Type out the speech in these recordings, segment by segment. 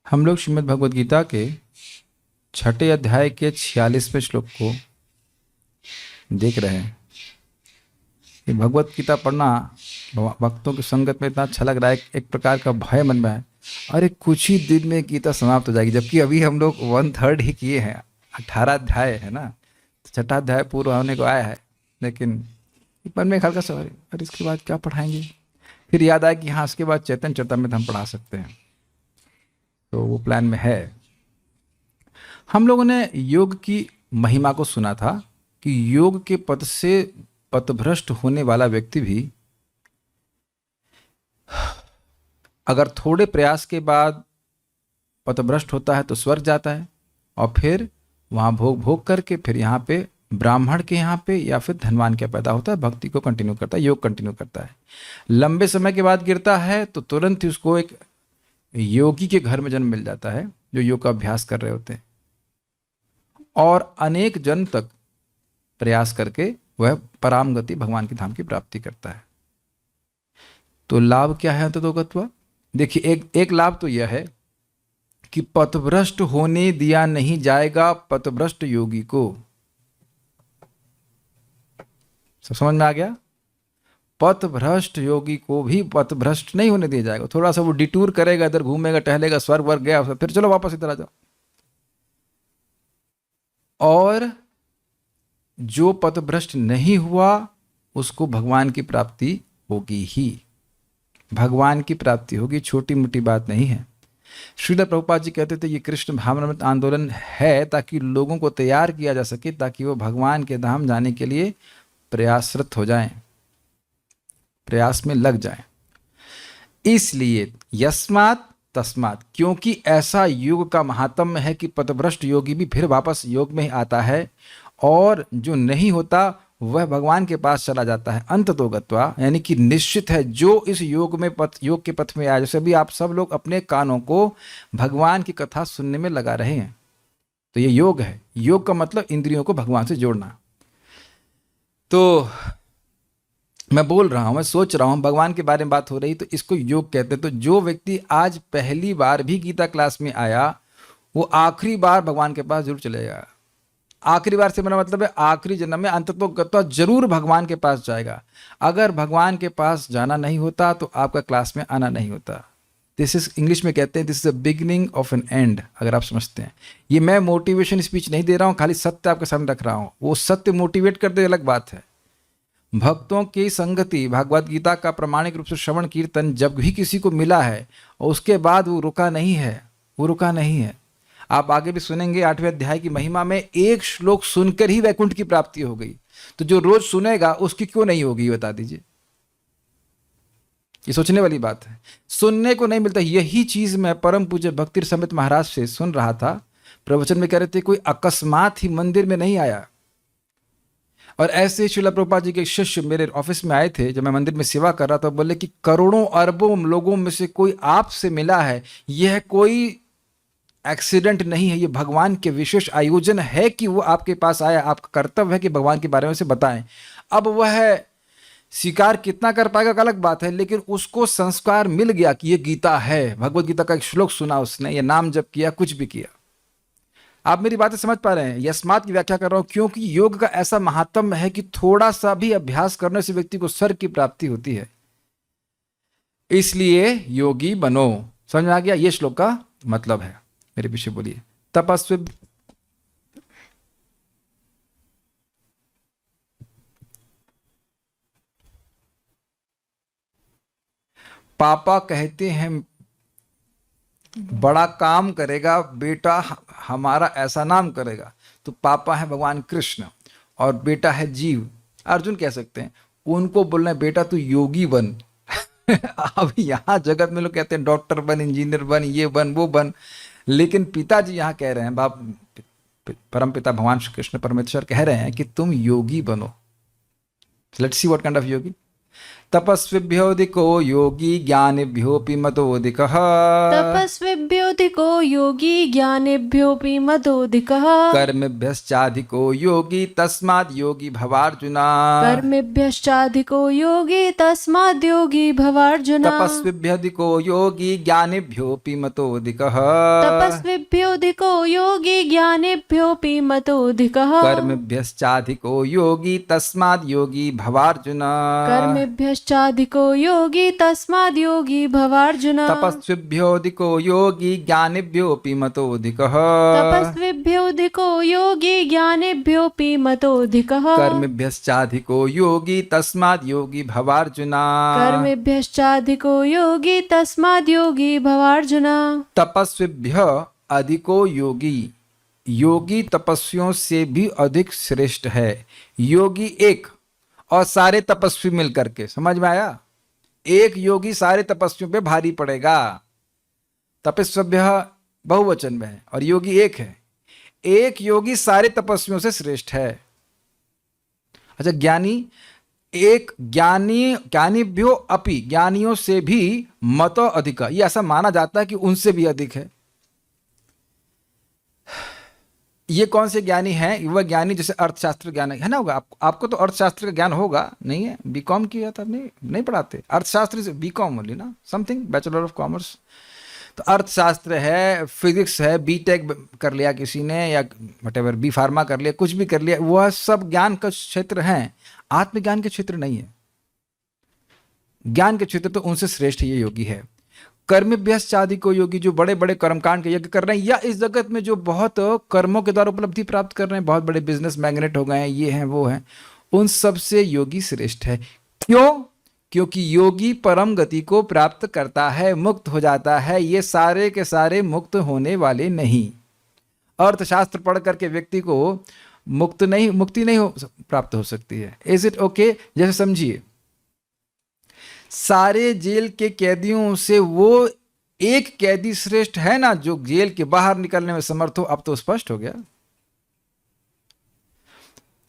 हम लोग श्रीमद् भगवद गीता के छठे अध्याय के 46वें श्लोक को देख रहे हैं। ये भगवद गीता पढ़ना भक्तों की संगत में इतना अच्छा लग रहा है, एक प्रकार का भय मन में है। अरे कुछ ही दिन में गीता समाप्त हो जाएगी, जबकि अभी हम लोग 1/3 ही किए हैं। 18 अध्याय है ना, तो छठा अध्याय पूरा होने को आया है, लेकिन मन में एक हल्का सा अरे इसके बाद क्या पढ़ाएंगे। फिर याद आया कि हाँ, इसके बाद चैतन्य चरितामृत हम पढ़ा सकते हैं, तो वो प्लान में है। हम लोगों ने योग की महिमा को सुना था कि योग के पद से पथभ्रष्ट होने वाला व्यक्ति भी अगर थोड़े प्रयास के बाद पथभ्रष्ट होता है तो स्वर्ग जाता है, और फिर वहाँ भोग भोग करके फिर यहाँ पे ब्राह्मण के यहाँ पे या फिर धनवान के पैदा होता है, भक्ति को कंटिन्यू करता है, योग कंटिन्यू करता है। लंबे समय के बाद गिरता है तो तुरंत ही उसको एक योगी के घर में जन्म मिल जाता है जो योग का अभ्यास कर रहे होते हैं, और अनेक जन्म तक प्रयास करके वह पराम गति भगवान की धाम की प्राप्ति करता है। तो लाभ क्या है अंततोगत्वा? देखिए, एक लाभ तो यह है कि पथभ्रष्ट होने दिया नहीं जाएगा पथभ्रष्ट योगी को। सब समझ में आ गया? पथभ्रष्ट योगी को भी पथभ्रष्ट नहीं होने दिया जाएगा। थोड़ा सा वो डिटूर करेगा, इधर घूमेगा, टहलेगा, स्वर्ग वर्ग गया, फिर चलो वापस इधर आ जाओ। और जो पथभ्रष्ट नहीं हुआ उसको भगवान की प्राप्ति होगी ही, भगवान की प्राप्ति होगी, छोटी मोटी बात नहीं है। श्रील प्रभुपाद जी कहते थे ये कृष्ण भावनामृत आंदोलन है ताकि लोगों को तैयार किया जा सके, ताकि वो भगवान के धाम जाने के लिए प्रयासरत हो जाएं, प्रयास में लग जाएं। इसलिए यस्मात् तस्मात्, क्योंकि ऐसा योग का महात्म्य है कि पथभ्रष्ट योगी भी फिर वापस योग में ही आता है, और जो नहीं होता वह भगवान के पास चला जाता है अंततोगत्वा। यानी कि निश्चित है जो इस योग के पथ में आया, जैसे भी आप सब लोग अपने कानों को भगवान की कथा सुनने में लगा रहे हैं, तो ये योग है। योग का मतलब इंद्रियों को भगवान से जोड़ना। तो मैं बोल रहा हूं, मैं सोच रहा हूं, भगवान के बारे में बात हो रही तो इसको योग कहते हैं। तो जो व्यक्ति आज पहली बार भी गीता क्लास में आया वो आखिरी बार भगवान के पास जरूर चलेगा। आखिरी बार से मेरा मतलब है आखिरी जन्म में अंततोगत्वा जरूर भगवान के पास जाएगा। अगर भगवान के पास जाना नहीं होता तो आपका क्लास में आना नहीं होता। दिस इज, इंग्लिश में कहते हैं, this is the beginning of an end. अगर आप समझते हैं, ये मैं मोटिवेशन स्पीच नहीं दे रहा हूं, खाली सत्य आपके सामने रख रहा हूं। वो सत्य मोटिवेट कर दे अलग बात है। भक्तों की संगति, भगवद गीता का प्रामाणिक रूप से श्रवण कीर्तन जब भी किसी को मिला है और उसके बाद वो रुका नहीं है, वो रुका नहीं है। आप आगे भी सुनेंगे 8वें अध्याय की महिमा में, एक श्लोक सुनकर ही वैकुंठ की प्राप्ति हो गई। तो जो रोज सुनेगा उसकी क्यों नहीं होगी, बता दीजिए। ये सोचने वाली बात है। सुनने को नहीं मिलता। यही चीज मैं परम पूज्य भक्ति समित महाराज से सुन रहा था। प्रवचन में कह रहे थे कोई अकस्मात ही मंदिर में नहीं आया। और ऐसे ही श्रील प्रभुपाद जी के शिष्य मेरे ऑफिस में आए थे जब मैं मंदिर में सेवा कर रहा था, बोले कि करोड़ों अरबों लोगों में से कोई आपसे मिला है, यह कोई एक्सीडेंट नहीं है, ये भगवान के विशेष आयोजन है कि वो आपके पास आया। आपका कर्तव्य है कि भगवान के बारे में से बताएं। अब वह स्वीकार कितना कर पाएगा अलग बात है, लेकिन उसको संस्कार मिल गया कि ये गीता है। भगवद गीता का एक श्लोक सुना उसने, ये नाम जप किया, कुछ भी किया। आप मेरी बातें समझ पा रहे हैं? यस्मात् की व्याख्या कर रहा हूं क्योंकि योग का ऐसा महात्म्य है कि थोड़ा सा भी अभ्यास करने से व्यक्ति को स्वर्ग की प्राप्ति होती है। इसलिए योगी बनो। समझ में आ गया? ये श्लोक का मतलब है। मेरे पीछे बोलिए। तपस्वी पापा कहते हैं बड़ा काम करेगा बेटा हमारा, ऐसा नाम करेगा। तो पापा है भगवान कृष्ण और बेटा है जीव, अर्जुन कह सकते हैं। उनको बोलना है बेटा तू योगी बन। अब यहाँ जगत में लोग कहते हैं डॉक्टर बन, इंजीनियर बन, ये बन, वो बन, लेकिन पिताजी यहाँ कह रहे हैं, बाप परम पिता भगवान श्री कृष्ण परमेश्वर कह रहे हैं कि तुम योगी बनो। Let's see what kind of yogi. तपस्विभ्योऽधिको योगी ज्ञानिभ्योऽपि मतोऽधिकः। तपस्विभ्यो कर्मेभ्योऽधिको योगी ज्ञानेभ्योऽपि मतोऽधिकः। कर्मेभ्यश्चाधिको योगी तस्माद् योगी भवार्जुना। कर्मेभ्यश्चाधिको योगी तस्माद् योगी भवार्जुन। तपस्विभ्यधिको योगी ज्ञानेभ्योऽपि मतोऽधिकः। तपस्विभ्योऽधिको योगी ज्ञानेभ्योऽपि मतोऽधिकः। कर्मेभ्यश्चाधिको योगी तस्माद् योगी भवार्जुन। कर्मेभ्यश्चाधिको योगी तस्माद् योगी भवार्जुन। तपस्विभ्योऽधिको योगी ज्ञानेभ्योऽपि मतोऽधिकः। तपस्विभ्योऽधिको योगी ज्ञानेभ्योऽपि मतोऽधिकः। कर्मेभ्यश्चाधिको योगी तस्माद् योगी भवार्जुन। कर्मेभ्यश्चाधिको योगी तस्माद् योगी भवार्जुन। तपस्विभ्य अधिको योगी, योगी तपस्वियों से भी अधिक श्रेष्ठ है। योगी एक और सारे तपस्वी मिलकर के, समझ में आया? एक योगी सारे तपस्वियों पे भारी पड़ेगा। तपस्व्य बहुवचन में है और योगी एक है। एक योगी सारे तपस्वियों से श्रेष्ठ है। अच्छा, ज्ञानी एक, ज्ञानीभ्यो अपि, ज्ञानियों से भी मतो अधिक, ये ऐसा माना जाता है कि उनसे भी अधिक है। ये कौन से ज्ञानी हैं? वह ज्ञानी जैसे अर्थशास्त्र ज्ञान है ना, होगा आपको तो अर्थशास्त्र का ज्ञान होगा, नहीं है? बीकॉम किया था? नहीं पढ़ाते अर्थशास्त्र से, बीकॉम ओनली ना, समथिंग बैचलर ऑफ कॉमर्स। तो अर्थशास्त्र है, फिजिक्स है, बीटेक कर लिया किसी ने, या व्हाटएवर बी फार्मा कर लिया, कुछ भी कर लिया, वह सब ज्ञान का क्षेत्र हैं। आत्मज्ञान के क्षेत्र नहीं है। ज्ञान के क्षेत्र तो उनसे श्रेष्ठ ये योगी है। कर्मेभ्यश्चाधिको योगी, जो बड़े बड़े कर्मकांड के यज्ञ कर रहे हैं, या इस जगत में जो बहुत कर्मों के द्वारा उपलब्धि प्राप्त कर रहे हैं, बहुत बड़े बिजनेस मैग्नेट हो गए हैं, ये हैं वो हैं, उन सब से योगी श्रेष्ठ है। क्यों? क्योंकि योगी परम गति को प्राप्त करता है, मुक्त हो जाता है। ये सारे के सारे मुक्त होने वाले नहीं। अर्थशास्त्र पढ़ करके व्यक्ति को मुक्ति नहीं प्राप्त हो सकती है। Is it okay? जैसे समझिए, सारे जेल के कैदियों से वो एक कैदी श्रेष्ठ है ना, जो जेल के बाहर निकलने में समर्थ हो। अब तो स्पष्ट हो गया।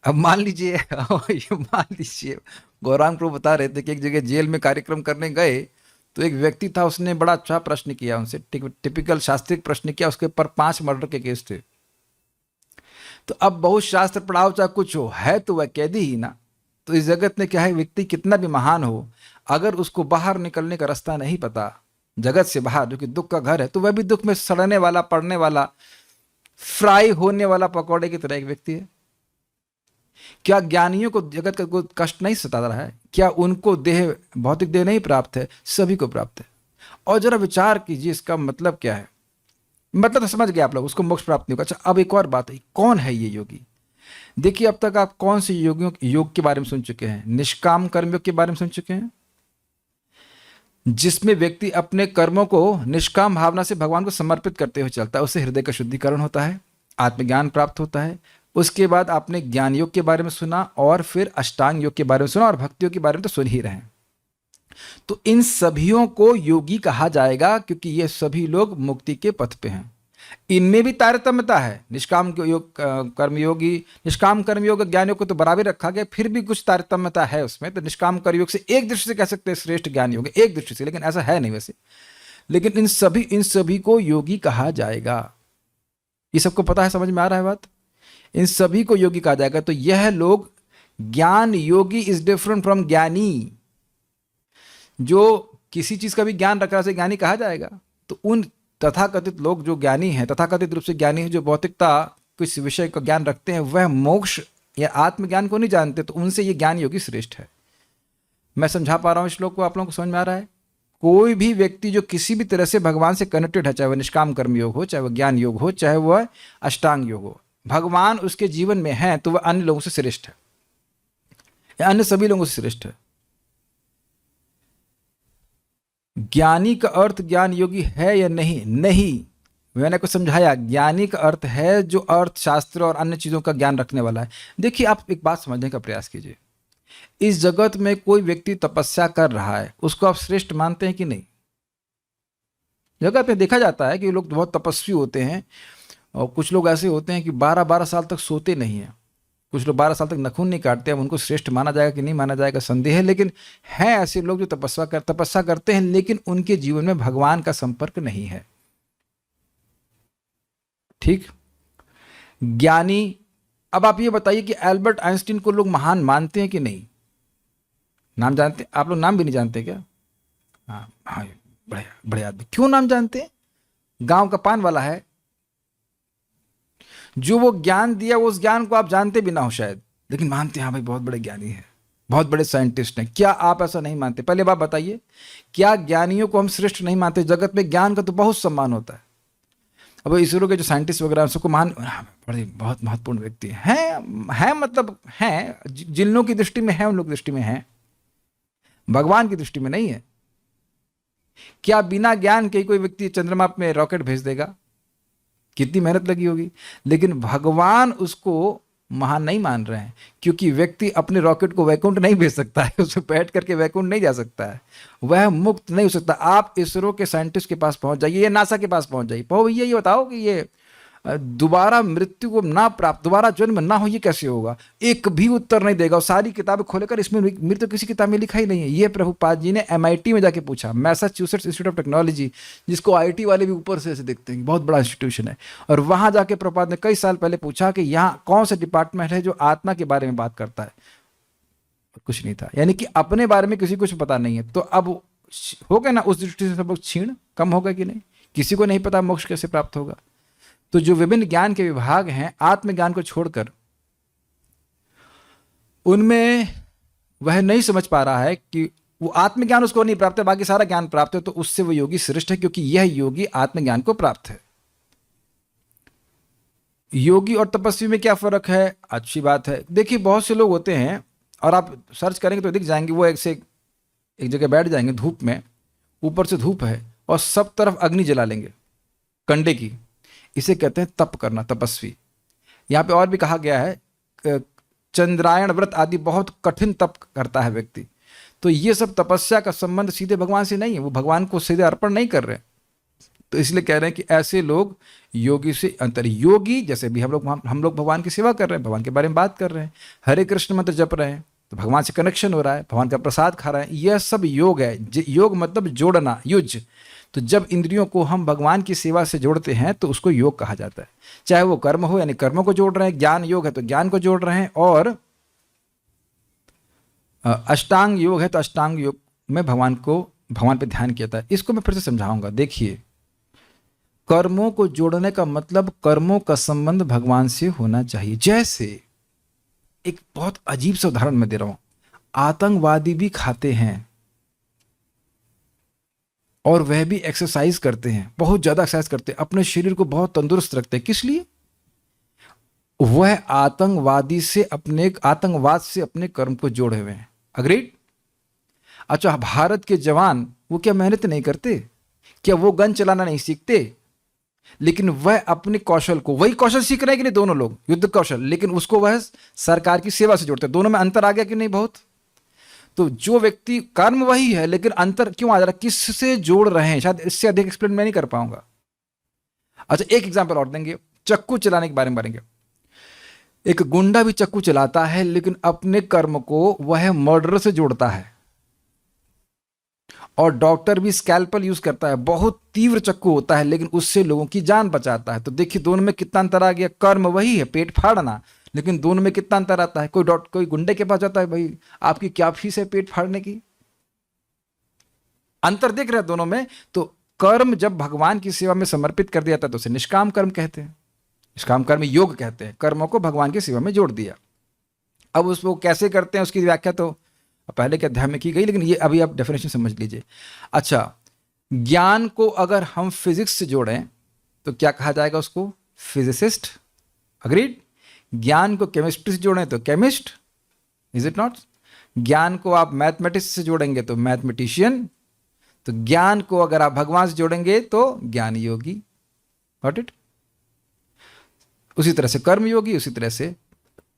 अब मान लीजिए गौरांग प्रभु बता रहे थे कि एक जगह जेल में कार्यक्रम करने गए, तो एक व्यक्ति था, उसने बड़ा अच्छा प्रश्न किया उनसे, टिपिकल शास्त्रिक प्रश्न किया। उसके ऊपर 5 मर्डर के केस थे। तो अब बहुत शास्त्र पढ़ाओ चाहे कुछ हो, है तो वह कैदी ही ना। तो इस जगत में क्या है, व्यक्ति कितना भी महान हो, अगर उसको बाहर निकलने का रास्ता नहीं पता, जगत से बाहर, जो कि दुख का घर है, तो वह भी दुख में सड़ने वाला, पड़ने वाला, फ्राई होने वाला पकौड़े की तरह एक व्यक्ति है। क्या ज्ञानियों को जगत का कोई कष्ट नहीं सता रहा है? क्या उनको देह, भौतिक देह नहीं प्राप्त है? सभी को प्राप्त है। और जरा विचार कीजिए, इसका मतलब क्या है? मतलब तो समझ गए आप लोग, उसको मोक्ष प्राप्त नहीं होगा। अच्छा, अब एक और बात है, कौन है ये योगी? देखिए, अब तक आप कौन से योग के बारे में सुन चुके हैं? निष्काम कर्मयोग के बारे में सुन चुके हैं, जिसमें व्यक्ति अपने कर्मों को निष्काम भावना से भगवान को समर्पित करते हुए चलता है। उससे हृदय का शुद्धिकरण होता है, आत्मज्ञान प्राप्त होता है। उसके बाद आपने ज्ञान योग के बारे में सुना, और फिर अष्टांग योग के बारे में सुना, और भक्ति योग के बारे में तो सुन ही रहे हैं। तो इन सभियों को योगी कहा जाएगा, क्योंकि ये सभी लोग मुक्ति के पथ पे हैं। इनमें भी तारतम्यता है। निष्काम योग कर्मयोगी, निष्काम कर्मयोग ज्ञान योग को तो बराबर रखा गया, फिर भी कुछ तारतम्यता है उसमें। तो निष्काम कर्मयोग से एक दृष्टि से कह सकते हैं श्रेष्ठ ज्ञान योग, एक दृष्टि से, लेकिन ऐसा है नहीं वैसे। लेकिन इन सभी को योगी कहा जाएगा। ये सबको पता है, समझ में आ रहा है बात? इन सभी को योगी कहा जाएगा। तो यह लोग, ज्ञान योगी इज डिफरेंट फ्रॉम ज्ञानी। जो किसी चीज का भी ज्ञान रख रहा है, ज्ञानी कहा जाएगा। तो उन तथाकथित लोग जो ज्ञानी हैं, तथाकथित रूप से ज्ञानी हैं, जो भौतिकता किस विषय का ज्ञान रखते हैं, वह मोक्ष या आत्मज्ञान को नहीं जानते, तो उनसे ये ज्ञान योगी श्रेष्ठ है। मैं समझा पा रहा हूं श्लोक को? आप लोगों को समझ में आ रहा है? कोई भी व्यक्ति जो किसी भी तरह से भगवान से कनेक्टेड है, चाहे वह निष्काम कर्म योग हो, चाहे वह ज्ञान योग हो, चाहे वह अष्टांग योग हो, भगवान उसके जीवन में है, तो वह अन्य लोगों से श्रेष्ठ है, या अन्य सभी लोगों से श्रेष्ठ है। ज्ञानी का अर्थ ज्ञान योगी है या नहीं? नहीं, मैंने कुछ समझाया। ज्ञानी का अर्थ है जो अर्थशास्त्र और अन्य चीजों का ज्ञान रखने वाला है। देखिए, आप एक बात समझने का प्रयास कीजिए। इस जगत में कोई व्यक्ति तपस्या कर रहा है, उसको आप श्रेष्ठ मानते हैं कि नहीं? जगत में देखा जाता है कि लोग बहुत तपस्वी होते हैं, और कुछ लोग ऐसे होते हैं कि 12-12 साल तक सोते नहीं हैं, कुछ लोग 12 साल तक नखून नहीं काटते। अब उनको श्रेष्ठ माना जाएगा कि नहीं माना जाएगा, संदेह है। लेकिन हैं ऐसे लोग जो तपस्या करते हैं, लेकिन उनके जीवन में भगवान का संपर्क नहीं है। ठीक। ज्ञानी, अब आप ये बताइए कि एल्बर्ट आइंस्टीन को लोग महान मानते हैं कि नहीं? नाम जानते? आप लोग नाम भी नहीं जानते क्या? हाँ हाँ, बड़े बड़े आदमी। क्यों नाम जानते हैं? गांव का पान वाला है, जो वो ज्ञान दिया उस ज्ञान को आप जानते भी ना हो शायद, लेकिन मानते हैं हाँ भाई बहुत बड़े ज्ञानी है, बहुत बड़े साइंटिस्ट हैं। क्या आप ऐसा नहीं मानते? पहले बात बताइए, क्या ज्ञानियों को हम श्रेष्ठ नहीं मानते? जगत में ज्ञान का तो बहुत सम्मान होता है। अब इसरो के जो साइंटिस्ट वगैरह सबको मान, बड़े बहुत महत्वपूर्ण व्यक्ति हैं, मतलब हैं, जिन लोगों की दृष्टि में है उन लोग की दृष्टि में है, भगवान की दृष्टि में नहीं है। क्या बिना ज्ञान के कोई व्यक्ति चंद्रमा में रॉकेट भेज देगा? कितनी मेहनत लगी होगी, लेकिन भगवान उसको महान नहीं मान रहे हैं, क्योंकि व्यक्ति अपने रॉकेट को वैकुंठ नहीं भेज सकता है, उसमें बैठ करके वैकुंठ नहीं जा सकता है, वह मुक्त नहीं हो सकता। आप इसरो के साइंटिस्ट के पास पहुंच जाइए या नासा के पास पहुंच जाइए, भैया ये बताओ कि ये दोबारा मृत्यु को ना प्राप्त, दोबारा जन्म ना हो, ये कैसे होगा? एक भी उत्तर नहीं देगा। और सारी किताबें खोलेकर इसमें मृत्यु किसी किताब में लिखा ही नहीं है। ये प्रभुपाद जी ने MIT में जाके पूछा, मैसाचुसेट्स इंस्टीट्यूट ऑफ टेक्नोलॉजी, जिसको IT वाले भी ऊपर से ऐसे देखते हैं, बहुत बड़ा इंस्टीट्यूशन है, और वहां जाके प्रभुपाद ने कई साल पहले पूछा कि यहाँ कौन सा डिपार्टमेंट है जो आत्मा के बारे में बात करता है? कुछ नहीं था। यानी कि अपने बारे में किसी कुछ पता नहीं है। तो अब हो गया ना, उस दृष्टि से सब लोग छीण कम हो गए कि नहीं? किसी को नहीं पता मोक्ष कैसे प्राप्त होगा। तो जो विभिन्न ज्ञान के विभाग हैं, आत्मज्ञान को छोड़कर उनमें वह नहीं समझ पा रहा है कि वो आत्मज्ञान उसको नहीं प्राप्त है, बाकी सारा ज्ञान प्राप्त है, तो उससे वो योगी श्रेष्ठ है, क्योंकि यह योगी आत्मज्ञान को प्राप्त है। योगी और तपस्वी में क्या फर्क है? अच्छी बात है। देखिए बहुत से लोग होते हैं, और आप सर्च करेंगे तो दिख जाएंगे, वो एक जगह बैठ जाएंगे धूप में, ऊपर से धूप है और सब तरफ अग्नि जला लेंगे कंडे की। इसे कहते हैं तप करना, तपस्वी। यहाँ पे और भी कहा गया है, चंद्रायण व्रत आदि बहुत कठिन तप करता है व्यक्ति। तो ये सब तपस्या का संबंध सीधे भगवान से नहीं है, वो भगवान को सीधे अर्पण नहीं कर रहे। तो इसलिए कह रहे हैं कि ऐसे लोग योगी से अंतर। योगी जैसे भी हम लोग भगवान की सेवा कर रहे हैं, भगवान के बारे में बात कर रहे हैं, हरे कृष्ण मंत्र जप रहे हैं, तो भगवान से कनेक्शन हो रहा है, भगवान का प्रसाद खा रहे हैं, यह सब योग है। योग मतलब जोड़ना, युज। तो जब इंद्रियों को हम भगवान की सेवा से जोड़ते हैं तो उसको योग कहा जाता है। चाहे वो कर्म हो, यानी कर्मों को जोड़ रहे हैं, ज्ञान योग है तो ज्ञान को जोड़ रहे हैं, और अष्टांग योग है तो अष्टांग योग में भगवान पे ध्यान किया था। इसको मैं फिर से समझाऊंगा। देखिए, कर्मों को जोड़ने का मतलब कर्मों का संबंध भगवान से होना चाहिए। जैसे एक बहुत अजीब सा उदाहरण मैं दे रहा हूं, आतंकवादी भी खाते हैं और वह भी एक्सरसाइज करते हैं, बहुत ज्यादा एक्सरसाइज करते हैं, अपने शरीर को बहुत तंदुरुस्त रखते हैं। किस लिए? वह आतंकवाद से अपने कर्म को जोड़े हुए हैं। अग्रीड? अच्छा, भारत के जवान वो क्या मेहनत नहीं करते? क्या वो गन चलाना नहीं सीखते? लेकिन वह अपने कौशल को, वही कौशल सीख रहे हैं कि नहीं दोनों लोग, युद्ध कौशल, लेकिन उसको वह सरकार की सेवा से जोड़ते हैं। दोनों में अंतर आ गया कि नहीं? बहुत। तो जो व्यक्ति, कर्म वही है लेकिन अंतर क्यों आ जा रहा है? किससे जोड़ रहे हैं? शायद इससे अधिक एक्सप्लेन मैं नहीं कर पाऊंगा। अच्छा, एक एग्जांपल और देंगे, चक्कू चलाने के बारे में बढ़ेंगे। एक गुंडा भी चक्कू चलाता है, लेकिन अपने कर्म को वह मर्डर से जोड़ता है, और डॉक्टर भी स्कैल्पल यूज करता है, बहुत तीव्र चक्कू होता है, लेकिन उससे लोगों की जान बचाता है। तो देखिए दोनों में कितना अंतर आ गया। कर्म वही है, पेट फाड़ना, लेकिन दोनों में कितना अंतर आता है। कोई गुंडे के पास जाता है, भाई आपकी क्या फीस है पेट फाड़ने की? अंतर देख रहे हैं दोनों में। तो कर्म जब भगवान की सेवा में समर्पित कर दिया था तो उसे निष्काम कर्म कहते हैं, निष्काम कर्म योग कहते हैं। कर्मों को भगवान की सेवा में जोड़ दिया। अब उसको कैसे करते हैं उसकी व्याख्या तो पहले के अध्याय में की गई, लेकिन ये अभी आप डेफिनेशन समझ लीजिए। अच्छा, ज्ञान को अगर हम फिजिक्स से जोड़ें तो क्या कहा जाएगा उसको? फिजिसिस्ट। अग्रीड? ज्ञान को केमिस्ट्री से जोड़ें तो केमिस्ट, इज इट नॉट? ज्ञान को आप मैथमेटिक्स से जोड़ेंगे तो मैथमेटिशियन, तो ज्ञान को अगर आप भगवान से जोड़ेंगे तो ज्ञान योगी। Got it? उसी तरह से कर्म योगी, उसी तरह से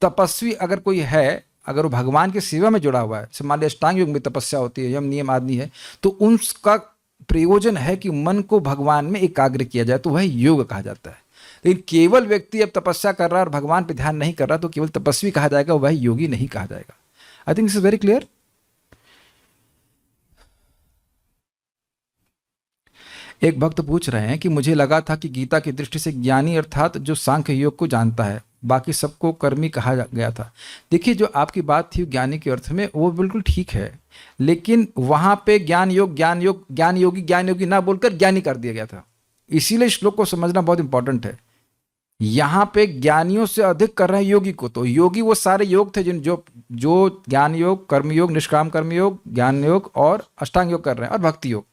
तपस्वी अगर कोई है, अगर वो भगवान की सेवा में जुड़ा हुआ है, मान लिया अष्टांग योग में तपस्या होती है, यम नियम आदि है, तो उनका प्रयोजन है कि मन को भगवान में एकाग्र किया जाए, तो वह योग कहा जाता है। लेकिन केवल व्यक्ति अब तपस्या कर रहा है और भगवान पे ध्यान नहीं कर रहा तो केवल तपस्वी कहा जाएगा, वह योगी नहीं कहा जाएगा। I think this is very clear. एक भक्त पूछ रहे हैं कि मुझे लगा था कि गीता की दृष्टि से ज्ञानी अर्थात जो सांख्य योग को जानता है, बाकी सबको कर्मी कहा गया था। देखिए, जो आपकी बात थी ज्ञानी के अर्थ में, वो बिल्कुल ठीक है, लेकिन वहां पे ज्ञान योग ज्ञान योगी ना बोलकर ज्ञानी कर दिया गया था। इसीलिए श्लोक को समझना बहुत इंपॉर्टेंट है। यहाँ पे ज्ञानियों से अधिक कर रहे हैं योगी को। तो योगी वो सारे योग थे जिन जो ज्ञान योग, कर्म योग, निष्काम कर्म योग, ज्ञान योग और अष्टांग योग कर रहे हैं, और भक्ति योग।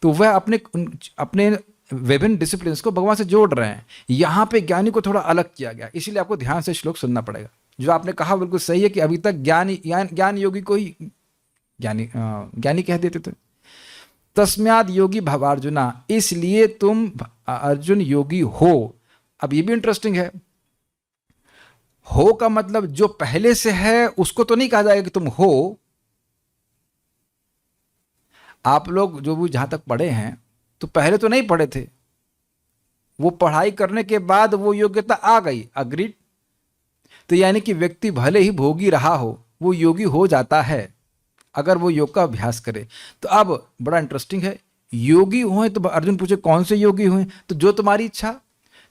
तो वह अपने विभिन्न डिसिप्लिन को भगवान से जोड़ रहे हैं। यहाँ पे ज्ञानी को थोड़ा अलग किया गया, इसीलिए आपको ध्यान से श्लोक सुनना पड़ेगा। जो आपने कहा बिल्कुल सही है कि अभी तक ज्ञान योगी को ही ज्ञानी कह देते थे। तस्माद् योगी भवार्जुना, इसलिए तुम अर्जुन योगी हो। अब ये भी इंटरेस्टिंग है, हो का मतलब जो पहले से है उसको तो नहीं कहा जाएगा कि तुम हो। आप लोग जो भी जहां तक पढ़े हैं, तो पहले तो नहीं पढ़े थे, वो पढ़ाई करने के बाद वो योग्यता आ गई, अग्रीड। तो यानी कि व्यक्ति भले ही भोगी रहा हो, वो योगी हो जाता है अगर वो योग का अभ्यास करे। तो अब बड़ा इंटरेस्टिंग है, योगी हुए तो अर्जुन पूछे कौन से योगी हुए? तो जो तुम्हारी इच्छा,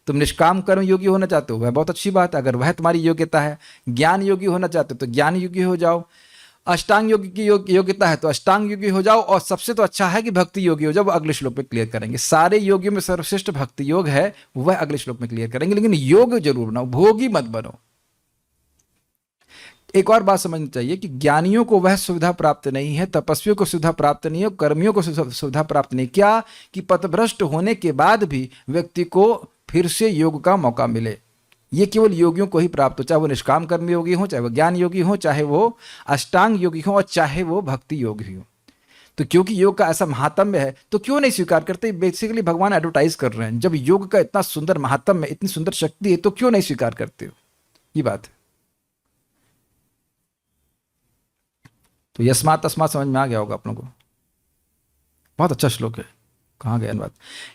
तुम निष्काम कर्म योगी होना चाहते हो, वह बहुत अच्छी बात है, अगर वह तुम्हारी योग्यता है। ज्ञान योगी होना चाहते हो तो ज्ञान योगी हो जाओ। अष्टांग योगी की योग्यता है तो अष्टांग योगी हो जाओ, और सबसे तो अच्छा है कि भक्ति योगी हो जाओ। वो अगले श्लोक में क्लियर करेंगे। सारे योगियों में सर्वश्रेष्ठ भक्ति योग है, वह अगले श्लोक में क्लियर करेंगे। लेकिन योग जरूर बनाओ, भोगी मत बनो। एक और बात समझनी चाहिए कि ज्ञानियों को वह सुविधा प्राप्त नहीं है, तपस्वियों को सुविधा प्राप्त नहीं है, कर्मियों को सुविधा प्राप्त नहीं। क्या कि पथभ्रष्ट होने के बाद भी व्यक्ति को फिर से योग का मौका मिले। ये केवल योगियों को ही प्राप्त हो, चाहे वो निष्काम कर्म योगी हो, चाहे वो ज्ञान योगी हो, चाहे वो अष्टांग योगी हो, और चाहे वो भक्ति योगी हो। तो क्योंकि योग का ऐसा महात्म्य है, तो क्यों नहीं स्वीकार करते? बेसिकली भगवान एडवर्टाइज कर रहे हैं, जब योग का इतना सुंदर महात्म्य है, इतनी सुंदर शक्ति है, तो क्यों नहीं स्वीकार करते हो? ये बात है। तो यस्मात् तस्मात् समझ में आ गया होगा आप लोगों को। बहुत अच्छा श्लोक है। कहाँ गया बात?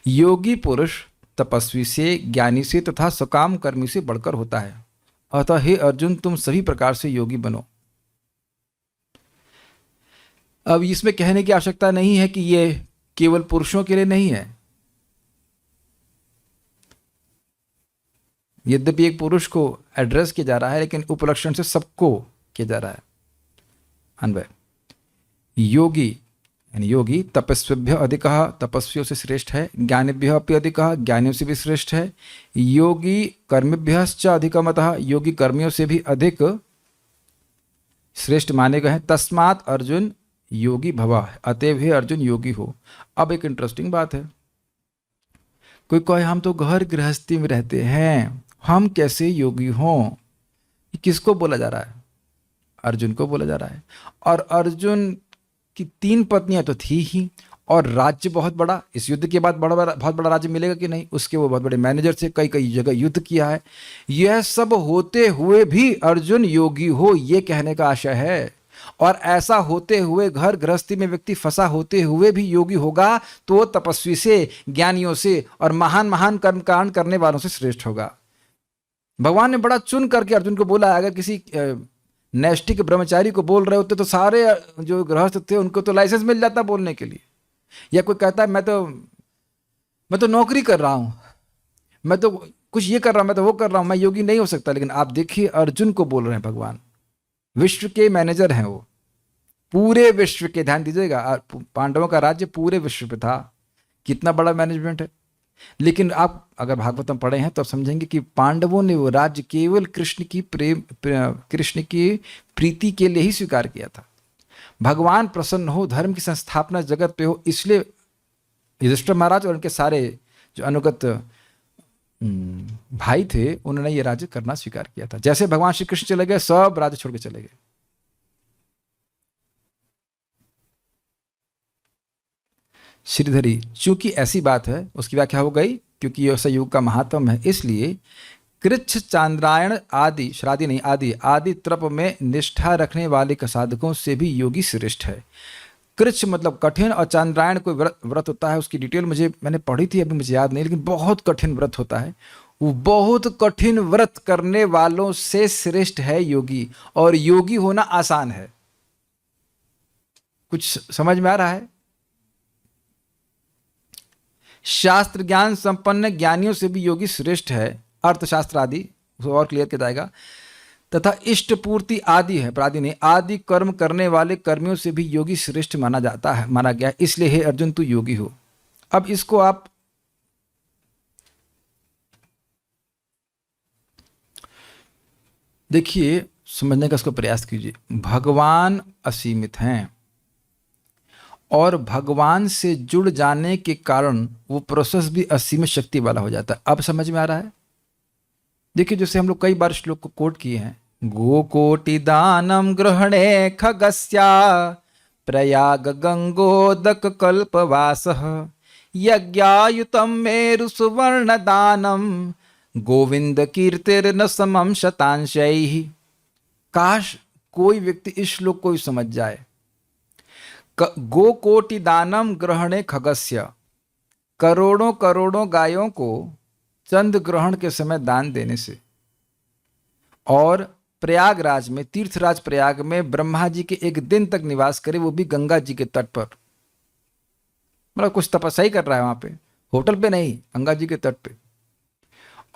योगी पुरुष तपस्वी से, ज्ञानी से तथा सकाम कर्मी से बढ़कर होता है। अतः हे अर्जुन, तुम सभी प्रकार से योगी बनो। अब इसमें कहने की आवश्यकता नहीं है कि ये केवल पुरुषों के लिए नहीं है। यद्यपि एक पुरुष को एड्रेस किया जा रहा है, लेकिन उपलक्षण से सबको किया जा रहा है। अन्वय, योगी यानी योगी तपस्विभ्य अधिकः, तपस्वियों से श्रेष्ठ है। ज्ञानिभ्यः अपि अधिकः, ज्ञानियों से भी श्रेष्ठ है। योगी कर्मिभ्यश्च अधिकमतः, योगी कर्मियों से भी अधिक श्रेष्ठ माने गए हैं। तस्मात् अर्जुन योगी भव, अतएव हे अर्जुन योगी हो। अब एक इंटरेस्टिंग बात है, कोई कहे हम तो घर गृहस्थी में रहते हैं, हम कैसे योगी हों? किसको बोला जा रहा है? अर्जुन को बोला जा रहा है। और अर्जुन की 3 पत्नियां तो थी ही, और राज्य बहुत बड़ा, इस युद्ध के बाद बहुत बड़ा राज्य मिलेगा कि नहीं, उसके वो बहुत बड़े मैनेजर थे, कई जगह युद्ध किया है। यह सब होते हुए भी अर्जुन योगी हो, ये कहने का आशय है। और ऐसा होते हुए, घर गृहस्थी में व्यक्ति फंसा होते हुए भी योगी होगा, तो तपस्वी से, ज्ञानियों से और महान महान कर्मकांड करने वालों से श्रेष्ठ होगा। भगवान ने बड़ा चुन करके अर्जुन को बोला। अगर किसी नैष्ठिक ब्रह्मचारी को बोल रहे होते तो सारे जो गृहस्थ थे उनको तो लाइसेंस मिल जाता बोलने के लिए। या कोई कहता है मैं तो नौकरी कर रहा हूं, मैं तो कुछ ये कर रहा हूं, मैं तो वो कर रहा हूं, मैं योगी नहीं हो सकता। लेकिन आप देखिए अर्जुन को बोल रहे हैं भगवान, विश्व के मैनेजर हैं वो, पूरे विश्व के। ध्यान दीजिएगा, पांडवों का राज्य पूरे विश्व पे था, कितना बड़ा मैनेजमेंट है। लेकिन आप अगर भागवतम पढ़े हैं तो आप समझेंगे कि पांडवों ने वो राज्य केवल कृष्ण की प्रीति के लिए ही स्वीकार किया था। भगवान प्रसन्न हो, धर्म की संस्थापना जगत पे हो, इसलिए युधिष्ठिर महाराज और उनके सारे जो अनुगत भाई थे, उन्होंने ये राज्य करना स्वीकार किया था। जैसे भगवान श्री कृष्ण चले गए, सब राज्य छोड़ के चले गए। श्रीधरी, चूंकि ऐसी बात है, उसकी व्याख्या हो गई, क्योंकि ये युग का महात्म है, इसलिए कृच्छ चांद्रायण आदि, श्रादि नहीं आदि त्रप में निष्ठा रखने वाले साधकों से भी योगी श्रेष्ठ है। कृच्छ मतलब कठिन, और चांद्रायण कोई व्रत होता है, उसकी डिटेल मैंने पढ़ी थी, अभी मुझे याद नहीं, लेकिन बहुत कठिन व्रत होता है। वो बहुत कठिन व्रत करने वालों से श्रेष्ठ है योगी। और योगी होना आसान है। कुछ समझ में आ रहा है? शास्त्र ज्ञान संपन्न ज्ञानियों से भी योगी श्रेष्ठ है, अर्थशास्त्र आदि उसको और क्लियर किया जाएगा। तथा इष्ट पूर्ति आदि है, प्रादि नहीं, आदि कर्म करने वाले कर्मियों से भी योगी श्रेष्ठ माना जाता है, माना गया है। इसलिए हे अर्जुन तू योगी हो। अब इसको आप देखिए, समझने का इसको प्रयास कीजिए। भगवान असीमित हैं और भगवान से जुड़ जाने के कारण वो प्रोसेस भी असीमित शक्ति वाला हो जाता है। अब समझ में आ रहा है? देखिए, जैसे हम लोग कई बार श्लोक को कोट किए हैं, गोकोटि दानम ग्रहणे खगस्या प्रयाग गंगोदक कल्पवासः यज्ञायुतम मेरु सुवर्ण दानम गोविंद कीर्तिर्न समम शतांशैः। काश कोई इस श्लोक को भी समझ जाए। गोकोटि दानम ग्रहणे खगस्य, करोड़ों करोड़ों गायों को चंद्र ग्रहण के समय दान देने से, और प्रयागराज में, तीर्थराज प्रयाग में ब्रह्मा जी के एक दिन तक निवास करे, वो भी गंगा जी के तट पर। मतलब कुछ तपस्या ही कर रहा है वहां पे, होटल पे नहीं, गंगा जी के तट पे।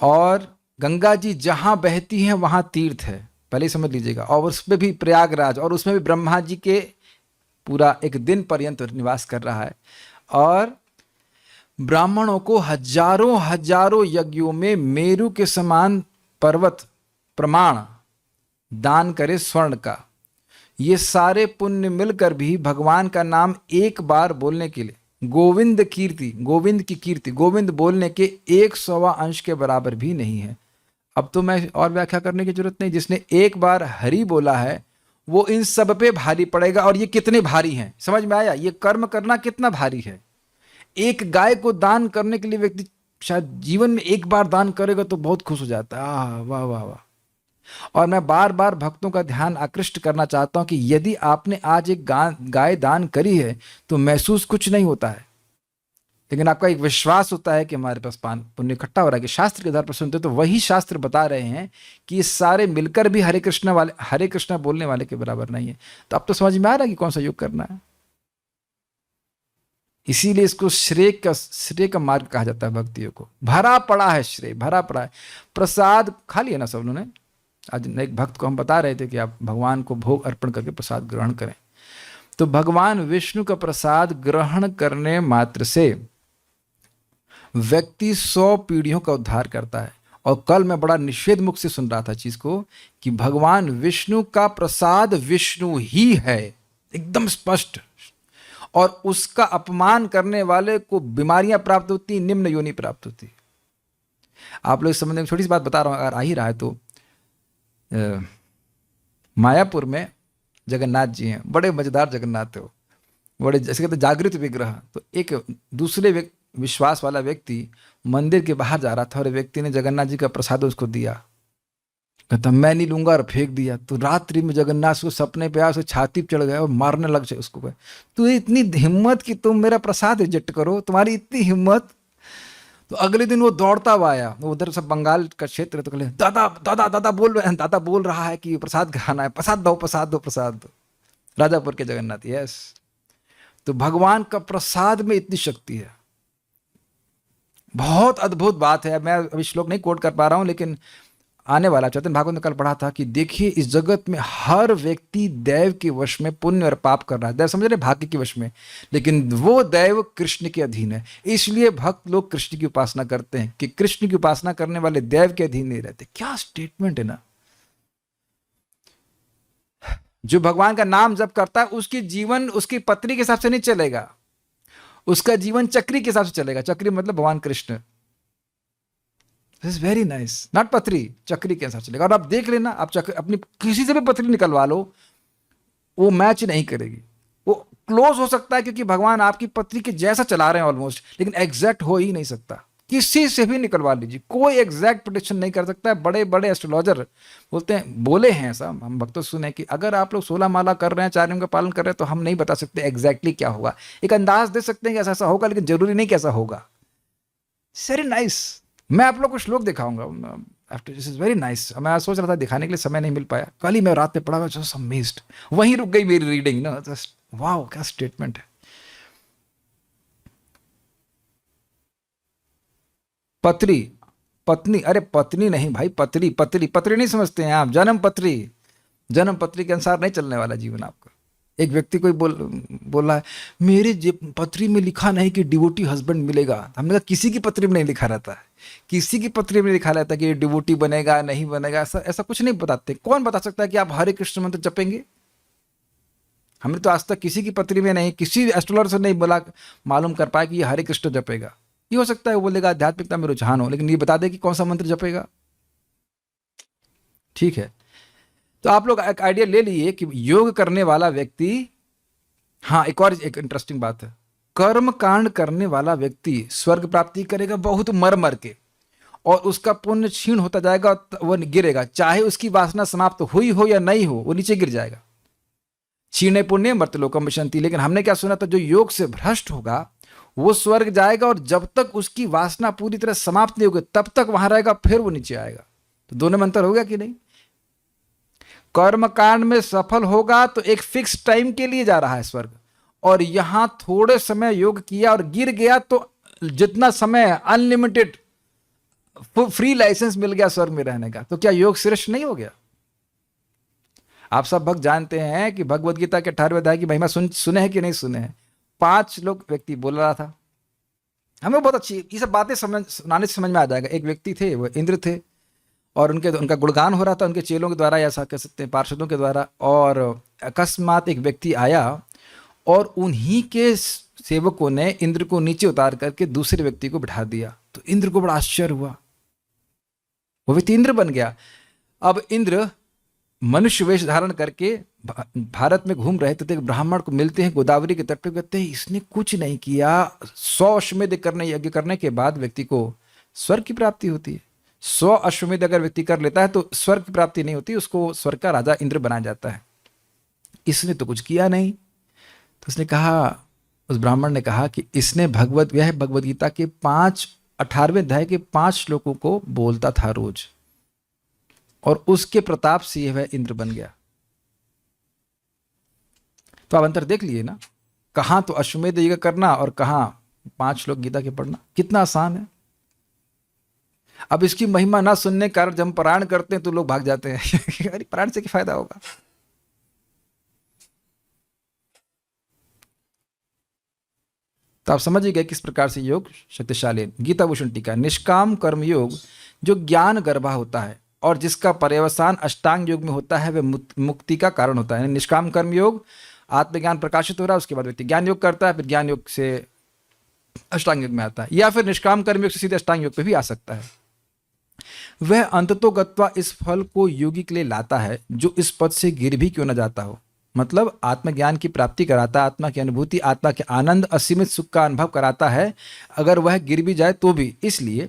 और गंगा जी जहां बहती हैं वहां तीर्थ है, पहले ही समझ लीजिएगा। और उसमें भी प्रयागराज, और उसमें भी ब्रह्मा जी के पूरा एक दिन पर्यंत निवास कर रहा है। और ब्राह्मणों को हजारों हजारों यज्ञों में मेरु के समान पर्वत प्रमाण दान करे स्वर्ण का। ये सारे पुण्य मिलकर भी भगवान का नाम एक बार बोलने के लिए, गोविंद कीर्ति, गोविंद की कीर्ति, गोविंद बोलने के 1/100 अंश के बराबर भी नहीं है। अब तो मैं और व्याख्या करने की जरूरत नहीं। जिसने एक बार हरि बोला है वो इन सब पे भारी पड़ेगा। और ये कितने भारी हैं, समझ में आया? ये कर्म करना कितना भारी है। एक गाय को दान करने के लिए व्यक्ति शायद जीवन में एक बार दान करेगा तो बहुत खुश हो जाता है, वाह वाह वाह। और मैं बार बार भक्तों का ध्यान आकृष्ट करना चाहता हूं कि यदि आपने आज एक गाय दान करी है तो महसूस कुछ नहीं होता है, लेकिन आपका एक विश्वास होता है कि हमारे पास पुण्य इकट्ठा हो रहा है। कि शास्त्र के आधार पर सुनते तो वही शास्त्र बता रहे हैं कि ये सारे मिलकर भी हरे कृष्णा बोलने वाले के बराबर नहीं है। तो अब तो समझ में आ रहा है कि कौन सा योग करना है। इसीलिए इसको श्रेय का मार्ग कहा जाता है। भक्तियों को भरा पड़ा है श्रेय, भरा पड़ा है। प्रसाद खा लिया ना सब लोगों ने? आज एक भक्त को हम बता रहे थे कि आप भगवान को भोग अर्पण करके प्रसाद ग्रहण करें। तो भगवान विष्णु का प्रसाद ग्रहण करने मात्र से व्यक्ति 100 पीढ़ियों का उद्धार करता है। और कल मैं बड़ा निषेध मुख से सुन रहा था चीज को कि भगवान विष्णु का प्रसाद विष्णु ही है, एकदम स्पष्ट। और उसका अपमान करने वाले को बीमारियां प्राप्त होती, निम्न योनि प्राप्त होती। आप लोग इस संबंध में छोटी सी बात बता रहा हूं, अगर आ ही रहा है तो मायापुर में जगन्नाथ जी हैं, बड़े मजेदार जगन्नाथ है वो, बड़े जैसे कहते जागृत विग्रह। तो एक दूसरे विश्वास वाला व्यक्ति मंदिर के बाहर जा रहा था और व्यक्ति ने जगन्नाथ जी का प्रसाद उसको दिया। कहता मैं नहीं लूंगा, और फेंक दिया। तो रात्रि में जगन्नाथ को सपने पे आया, उसको छाती पे चढ़ गया और मारने लग जाए उसको। तो इतनी हिम्मत कि तुम मेरा प्रसाद रिजेक्ट करो, तुम्हारी इतनी हिम्मत। तो अगले दिन वो दौड़ता हुआ आया, वो उधर सब बंगाल का क्षेत्र है। तो कहले दादा दादा दादा दादा बोल रहा है कि प्रसाद खाना है, प्रसाद दो प्रसाद दो प्रसाद दो। राजापुर के जगन्नाथ, यस। तो भगवान का प्रसाद में इतनी शक्ति है, बहुत अद्भुत बात है। मैं अभी श्लोक नहीं कोट कर पा रहा हूं, लेकिन आने वाला चैतन्य भागवत में कल पढ़ा था कि देखिए इस जगत में हर व्यक्ति दैव के वश में पुण्य और पाप कर रहा है। दैव समझ रहे, भाग्य के वश में, लेकिन वो दैव कृष्ण के अधीन है। इसलिए भक्त लोग कृष्ण की उपासना करते हैं कि कृष्ण की उपासना करने वाले दैव के अधीन नहीं रहते। क्या स्टेटमेंट है ना। जो भगवान का नाम जप करता है उसकी जीवन उसकी पत्नी के हिसाब से नहीं चलेगा, उसका जीवन चक्री के हिसाब से चलेगा। चक्री मतलब भगवान Krishna. This is very nice, not पथरी, चक्री के हिसाब से चलेगा। और आप देख लेना, आप अपनी किसी से भी पथरी निकलवा लो, वो मैच नहीं करेगी। वो क्लोज हो सकता है क्योंकि भगवान आपकी पथरी के जैसा चला रहे हैं ऑलमोस्ट, लेकिन एग्जैक्ट हो ही नहीं सकता। किसी से भी निकलवा लीजिए, कोई एग्जैक्ट प्रेडिक्शन नहीं कर सकता है। बड़े बड़े एस्ट्रोलॉजर बोलते हैं, बोले हैं ऐसा, हम भक्तों से सुने कि अगर आप लोग 16 माला कर रहे हैं, 4 नियम का पालन कर रहे हैं, तो हम नहीं बता सकते एग्जैक्टली क्या होगा। एक अंदाज दे सकते हैं कि ऐसा ऐसा होगा, लेकिन जरूरी नहीं कि ऐसा होगा। Very nice. मैं आप लोग को श्लोक दिखाऊंगा after, this is very nice. मैं सोच रहा था दिखाने के लिए समय नहीं मिल पाया। कल ही मैं रात में पढ़ा, जस्ट अमेज्ड, वहीं रुक गई मेरी रीडिंग ना। जस्ट वाओ, क्या स्टेटमेंट है। पत्री, पत्नी, अरे पत्नी नहीं भाई, पत्री, पत्री, पत्री नहीं समझते हैं आप, जन्म पत्री। जन्म पत्री के अनुसार नहीं चलने वाला जीवन आपका। एक व्यक्ति कोई बोल रहा है मेरे पत्री में लिखा नहीं कि डिवोटी हस्बैंड मिलेगा। हमने कहा किसी की पत्री में नहीं लिखा रहता है, किसी की पत्री में लिखा रहता है कि डिवोटी बनेगा नहीं बनेगा, ऐसा ऐसा कुछ नहीं बताते। कौन बता सकता है कि आप हरे कृष्ण मंत्र जपेंगे? हमने तो आज तक किसी की पत्री में नहीं, किसी एस्ट्रोलॉजर से नहीं बोला, मालूम कर पाया कि ये हरे कृष्ण जपेगा। ये हो सकता है वो बोलेगा आध्यात्मिकता में रुझान हो, लेकिन ये बता दे कि कौन सा मंत्र जपेगा। ठीक है, तो आप लोग एक आइडिया ले लिए कि योग करने वाला व्यक्ति, हाँ एक और एक इंटरेस्टिंग बात है, कर्म कांड करने वाला व्यक्ति स्वर्ग प्राप्ति करेगा बहुत मर मर के, और उसका पुण्य क्षीण होता जाएगा, वो गिरेगा, चाहे उसकी वासना समाप्त हुई हो या नहीं हो, वो नीचे गिर जाएगा। क्षीणे पुण्य मर्त्यलोकम विशन्ति। लेकिन हमने क्या सुना था, जो योग से भ्रष्ट होगा वो स्वर्ग जाएगा, और जब तक उसकी वासना पूरी तरह समाप्त नहीं होगी तब तक वहां रहेगा, फिर वो नीचे आएगा। तो दोनों में अंतर हो गया कि नहीं? कर्म कांड में सफल होगा तो एक फिक्स टाइम के लिए जा रहा है स्वर्ग, और यहां थोड़े समय योग किया और गिर गया तो जितना समय अनलिमिटेड फ्री लाइसेंस मिल गया स्वर्ग में रहने का। तो क्या योग श्रेष्ठ नहीं हो गया? आप सब भक्त जानते हैं कि भगवद गीता के 18वें अध्याय की महिमा सुने हैं कि नहीं सुने हैं? 5 लोग व्यक्ति बोल रहा था, हमें बहुत अच्छी ये सब बातें सुनाने से समझ में आ जाएगा। एक व्यक्ति थे, वो इंद्र थे, और उनका गुणगान हो रहा था उनके चेलों के द्वारा, या ऐसा कह सकते हैं पार्षदों के द्वारा। और अकस्मात एक व्यक्ति आया और उन्हीं के सेवकों ने इंद्र को नीचे उतार करके दूसरे व्यक्ति को बिठा दिया। तो इंद्र को बड़ा आश्चर्य हुआ, वो व्यक्ति इंद्र बन गया। अब इंद्र मनुष्य वेश धारण करके भारत में घूम रहे थे, तो एक ब्राह्मण को मिलते हैं गोदावरी के तट पे, कहते हैं इसने कुछ नहीं किया, 100 अश्वमेध यज्ञ करने के बाद व्यक्ति को स्वर्ग की प्राप्ति होती है। 100 अश्वमेध अगर व्यक्ति कर लेता है तो स्वर्ग की प्राप्ति नहीं होती, उसको स्वर्ग का राजा इंद्र बनाया जाता है। इसने तो कुछ किया नहीं। तो उसने कहा, उस ब्राह्मण ने कहा कि इसने भगवद गीता के 18वें अध्याय के 5 श्लोकों को बोलता था रोज, और उसके प्रताप से यह इंद्र बन गया। तो आप अंतर देख लिए ना, कहां तो अश्वमेध यज्ञ करना और कहां 5 श्लोक गीता के पढ़ना, कितना आसान है। अब इसकी महिमा ना सुनने के कारण जब हम पारायण करते हैं तो लोग भाग जाते हैं अरे पारायण से क्या फायदा होगा। तो आप समझ ही गए किस प्रकार से योग शक्तिशाली है। गीता भूषण टीका, निष्काम कर्म योग जो ज्ञान गर्भा होता है और जिसका पर्यवसान अष्टांग योग में होता है, वह मुक्ति का कारण होता है। निष्काम कर्म योग, आत्मज्ञान प्रकाशित हो रहा है, उसके बाद व्यक्ति ज्ञान योग करता है, फिर ज्ञान योग से अष्टांग योग में आता है, या फिर निष्काम कर्म योग से सीधे अष्टांग योग पे भी आ सकता है। वह अंततोगत्वा इस फल को योगी के लिए लाता है जो इस पद से गिर भी क्यों न जाता हो। मतलब आत्मज्ञान की प्राप्ति कराता है, आत्मा की अनुभूति, आत्मा के आनंद, असीमित सुख का अनुभव कराता है, अगर वह गिर भी जाए तो भी। इसलिए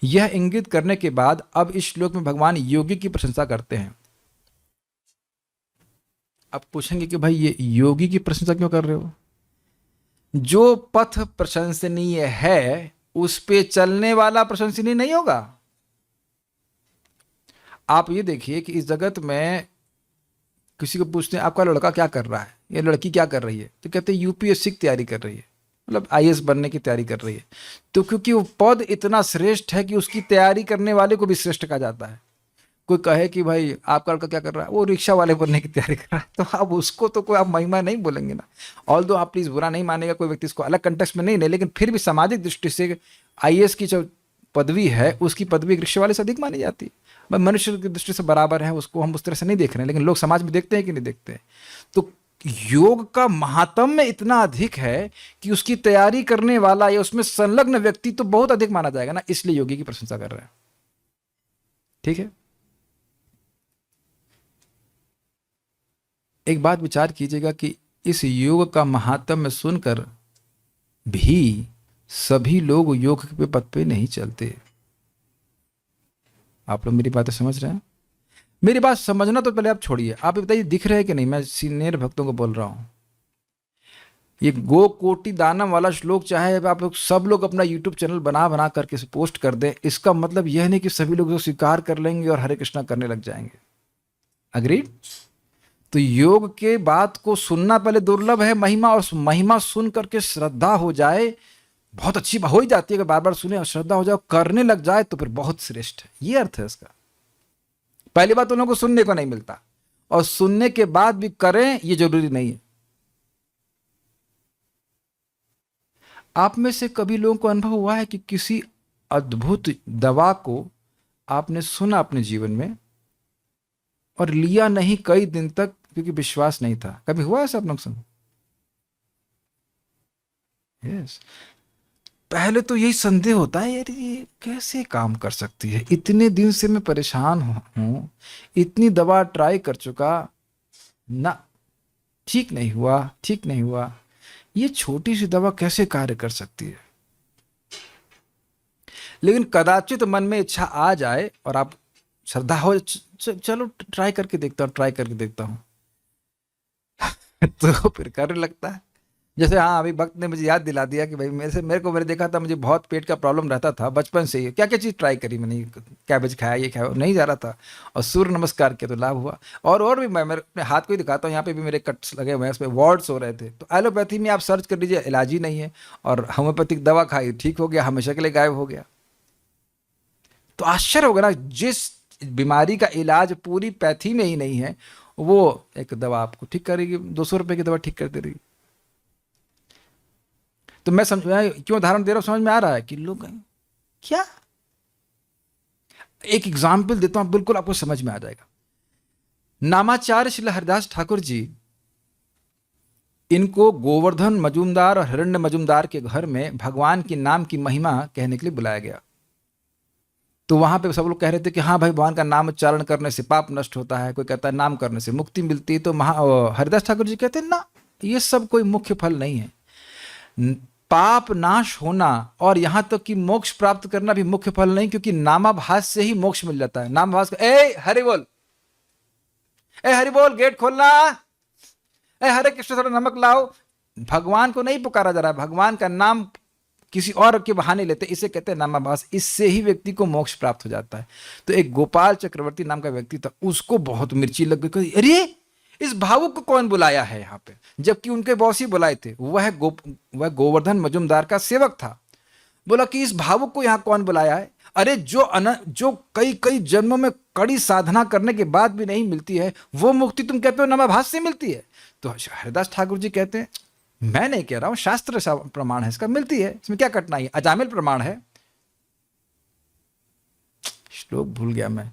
यह इंगित करने के बाद अब इस श्लोक में भगवान योगी की प्रशंसा करते हैं। अब पूछेंगे कि भाई ये योगी की प्रशंसा क्यों कर रहे हो? जो पथ प्रशंसनीय है उस पे चलने वाला प्रशंसनीय नहीं होगा। आप ये देखिए कि इस जगत में किसी को पूछते हैं आपका लड़का क्या कर रहा है या लड़की क्या कर रही है, तो कहते हैं यूपीएससी की तैयारी कर रही है, मतलब आईएएस बनने की तैयारी कर रही है। तो क्योंकि वो पद इतना श्रेष्ठ है कि उसकी तैयारी करने वाले को भी श्रेष्ठ कहा जाता है। कोई कहे कि भाई आपका लड़का क्या कर रहा है, वो रिक्शा वाले बनने की तैयारी कर रहा है, तो आप उसको तो कोई आप महिमा नहीं बोलेंगे ना। ऑल्दो आप प्लीज बुरा नहीं मानेगा कोई व्यक्ति इसको अलग कंटेक्स्ट में नहीं ले, लेकिन फिर भी सामाजिक दृष्टि से आईएएस की जो पदवी है उसकी पदवी रिक्शा वाले से अधिक मानी जाती है। भाई मनुष्य की दृष्टि से बराबर है, उसको हम उस तरह से नहीं देख रहे हैं, लेकिन लोग समाज में देखते हैं कि नहीं देखते हैं। तो योग का महात्म्य इतना अधिक है कि उसकी तैयारी करने वाला या उसमें संलग्न व्यक्ति तो बहुत अधिक माना जाएगा ना, इसलिए योगी की प्रशंसा कर रहे हैं। ठीक है, एक बात विचार कीजिएगा कि इस योग का महात्म्य सुनकर भी सभी लोग योग के पथ पे नहीं चलते। आप लोग मेरी बातें समझ रहे हैं? मेरी बात समझना तो पहले आप छोड़िए, आप बताइए दिख रहे हैं कि नहीं? मैं सीनियर भक्तों को बोल रहा हूं, ये गो कोटि दानम वाला श्लोक चाहे आप लोग सब लोग अपना यूट्यूब चैनल बना बना करके पोस्ट कर दें, इसका मतलब यह नहीं कि सभी लोग जो स्वीकार कर लेंगे और हरे कृष्णा करने लग जाएंगे। अग्रीड? तो योग के बात को सुनना पहले दुर्लभ है महिमा, और महिमा सुन करके श्रद्धा हो जाए, बहुत अच्छी हो ही जाती है, अगर बार बार सुने और श्रद्धा हो जाए, करने लग जाए तो फिर बहुत श्रेष्ठ है। ये अर्थ है इसका। पहली बात, उन लोगों को सुनने को नहीं मिलता, और सुनने के बाद भी करें ये जरूरी नहीं है। आप में से कभी लोगों को अनुभव हुआ है कि किसी अद्भुत दवा को आपने सुना अपने जीवन में और लिया नहीं कई दिन तक, क्योंकि विश्वास नहीं था? कभी हुआ ऐसा आप लोग संग? यस। पहले तो यही संदेह होता है, यार ये कैसे काम कर सकती है, इतने दिन से मैं परेशान हूं, इतनी दवा ट्राई कर चुका ना, ठीक नहीं हुआ, ठीक नहीं हुआ, ये छोटी सी दवा कैसे कार्य कर सकती है? लेकिन कदाचित मन में इच्छा आ जाए और आप श्रद्धा हो, चलो ट्राई करके देखता हूँ, ट्राई करके देखता हूँ तो फिर करने लगता है। जैसे हाँ, अभी भक्त ने मुझे याद दिला दिया कि भाई मेरे देखा था, मुझे बहुत पेट का प्रॉब्लम रहता था बचपन से ही, क्या क्या चीज़ ट्राई करी मैंने, कैबेज खाया, ये खाया, नहीं जा रहा था, और सूर्य नमस्कार किया तो लाभ हुआ। और भी मैं मेरे अपने हाथ को ही दिखाता हूँ, यहाँ पे भी मेरे कट्स लगे हुए हैं, उसमें वार्ड्स हो रहे थे। तो एलोपैथी में आप सर्च कर लीजिए, इलाज ही नहीं है, और होम्योपैथिक दवा खाई, ठीक हो गया, हमेशा के लिए गायब हो गया। तो आश्चर्य होगा ना, जिस बीमारी का इलाज पूरी पैथी में ही नहीं है, वो एक दवा आपको ठीक करेगी, 200 रुपए की दवा ठीक कर दे रही। तो मैं क्यों उदाहरण दे रहा हूं, समझ में आ रहा है कि लोग क्या। एक एग्जाम्पल देता हूं, बिल्कुल आपको समझ में आ जाएगा। नामाचार्य श्री हरिदास ठाकुर जी, इनको गोवर्धन मजूमदार और हिरण्य मजूमदार के घर में भगवान के नाम की महिमा कहने के लिए बुलाया गया। तो वहां पे सब लोग कह रहे थे कि हाँ भाई, भगवान का नाम उच्चारण करने से पाप नष्ट होता है, कोई कहता है नाम करने से मुक्ति मिलती है। तो हरिदास ठाकुर जी कहते हैं ना, ये सब कोई मुख्य फल नहीं है, पाप नाश होना और यहां तक कि मोक्ष प्राप्त करना भी मुख्य फल नहीं, क्योंकि नामाभास से ही मोक्ष मिल जाता है। नामाभास ए हरि बोल, ए हरि बोल, गेट खोलना, ए हरे कृष्ण थोड़ा नमक लाओ। भगवान को नहीं पुकारा जा रहा है, भगवान का नाम किसी और के बहाने लेते, इसे कहते हैं नामाभास। इससे ही व्यक्ति को मोक्ष प्राप्त हो जाता है। तो एक गोपाल चक्रवर्ती नाम का व्यक्ति था, उसको बहुत मिर्ची लग गई, अरे इस भावुक को कौन बुलाया है यहाँ पे, जबकि उनके बॉस ही बुलाए थे। वह गोवर्धन मजूमदार का सेवक था। बोला कि इस भावुक को यहाँ कौन बुलाया है? अरे जो कई कई जन्मों में कड़ी साधना करने के बाद भी नहीं मिलती है, वो मुक्ति तुम कहते हो नामाभास से मिलती है? तो हरिदास ठाकुर जी कहते हैं, मैं नहीं कह रहा हूं, शास्त्र प्रमाण है इसका, मिलती है, इसमें क्या कठिनाई है, अजामिल प्रमाण है। श्लोक भूल गया मैं।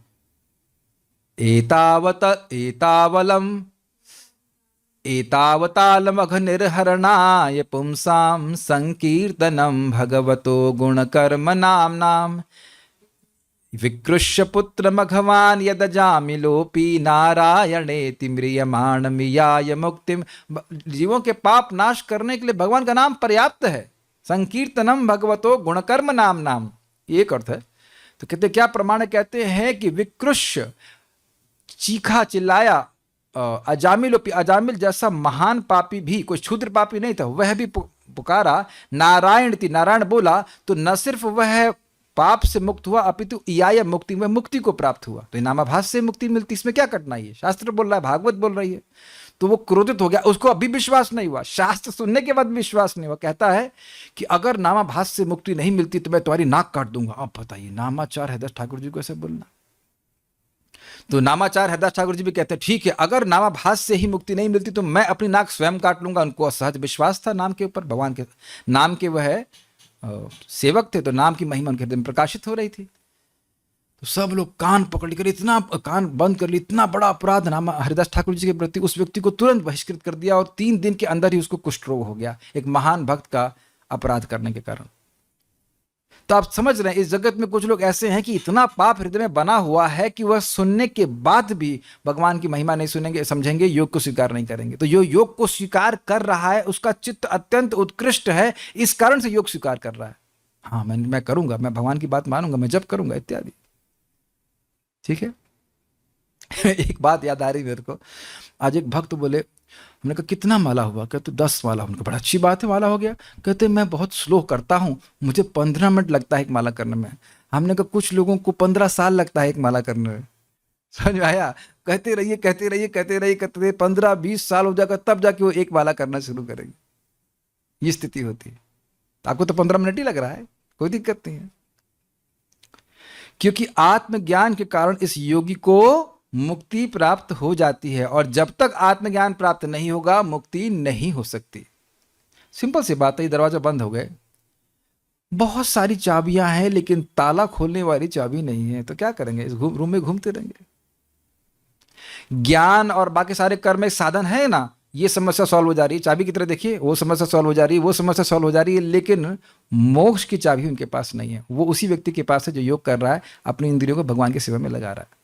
एतावतालमघ निर्हरणाय पुंसां संकीर्तनं भगवतो गुणकर्म नाम्नां विकृष्य पुत्र मघवान यदजामिलोपि नारायणेति म्रियमाणमियाय मुक्तिम। जीवों के पाप नाश करने के लिए भगवान का नाम पर्याप्त है। संकीर्तनम भगवतो गुणकर्म नाम, एक अर्थ है। तो कहते क्या प्रमाण है? कहते हैं कि विकृष्य, चीखा, चिल्लाया, अजामिलोपि, अजामिल जैसा महान पापी भी, कोई क्षुद्र पापी नहीं था, वह भी पुकारा, नारायण थी, नारायण बोला, तो न सिर्फ वह पाप से मुक्त हुआ, अपितु इयाय मुक्ति, वह मुक्ति को प्राप्त हुआ। तो नामाभास से मुक्ति मिलती, इसमें क्या कठिनाई है? शास्त्र बोल रहा है, भागवत बोल रही है। तो वो क्रोधित हो गया, उसको अभी विश्वास नहीं हुआ, शास्त्र सुनने के बाद विश्वास नहीं हुआ। कहता है कि अगर नामाभास से मुक्ति नहीं मिलती तो मैं तुम्हारी नाक काट दूंगा। अब बताइए, नामाचार्य हरिदास ठाकुर जी को ऐसे बोलना? तो नामाचार्य हरिदास ठाकुर जी भी कहते हैं, ठीक है, अगर नामाभास से ही मुक्ति नहीं मिलती तो मैं अपनी नाक स्वयं काट लूंगा। उनको असहज विश्वास था नाम के ऊपर, भगवान के नाम के वह सेवक थे, तो नाम की महिमा उनके हृदय में प्रकाशित हो रही थी। तो सब लोग कान पकड़ कर, इतना कान बंद कर ली, इतना बड़ा अपराध नाम हरिदास ठाकुर जी के प्रति, उस व्यक्ति को तुरंत बहिष्कृत कर दिया, और 3 दिन के अंदर ही उसको कुष्ठ रोग हो गया, एक महान भक्त का अपराध करने के कारण। तो आप समझ रहे हैं, इस जगत में कुछ लोग ऐसे हैं कि इतना पाप हृदय में बना हुआ है कि वह सुनने के बाद भी भगवान की महिमा नहीं सुनेंगे, समझेंगे, योग को स्वीकार नहीं करेंगे। तो जो योग को स्वीकार कर रहा है उसका चित्त अत्यंत उत्कृष्ट है, इस कारण से योग स्वीकार कर रहा है। हाँ, मैं करूंगा, मैं भगवान की बात मानूंगा, मैं जप करूंगा इत्यादि। ठीक है। एक बात याद आ रही मेरे को, आज एक भक्त बोले, हमने कहा कितना माला हुआ? कहते 10 माला। उनको बड़ा अच्छी बात है, माला हो गया। कहते मैं बहुत स्लो करता हूँ, मुझे 15 मिनट लगता है एक माला करने में। हमने कहा कुछ लोगों को 15 साल लगता है एक माला करने में। समझ में आया? कहते रहिए कहते रहिए कहते रहिए कहते रहिए, 15-20 साल हो जाएगा तब जाके वो एक माला करना शुरू करेंगे। ये स्थिति होती है। तो आपको तो 15 मिनट ही लग रहा है, कोई दिक्कत नहीं है। क्योंकि आत्मज्ञान के कारण इस योगी को मुक्ति प्राप्त हो जाती है, और जब तक आत्मज्ञान प्राप्त नहीं होगा मुक्ति नहीं हो सकती। सिंपल सी बात है, ये दरवाजा बंद हो गए, बहुत सारी चाबियां हैं लेकिन ताला खोलने वाली चाबी नहीं है, तो क्या करेंगे? इस रूम में घूमते रहेंगे। ज्ञान और बाकी सारे कर्म एक साधन है ना, ये समस्या सॉल्व हो जा रही है, चाबी की तरह देखिए, वो समस्या सॉल्व हो जा रही है, वो समस्या सॉल्व हो जा रही है, लेकिन मोक्ष की चाबी उनके पास नहीं है। वो उसी व्यक्ति के पास है जो योग कर रहा है, अपनी इंद्रियों को भगवान की सेवा में लगा रहा है।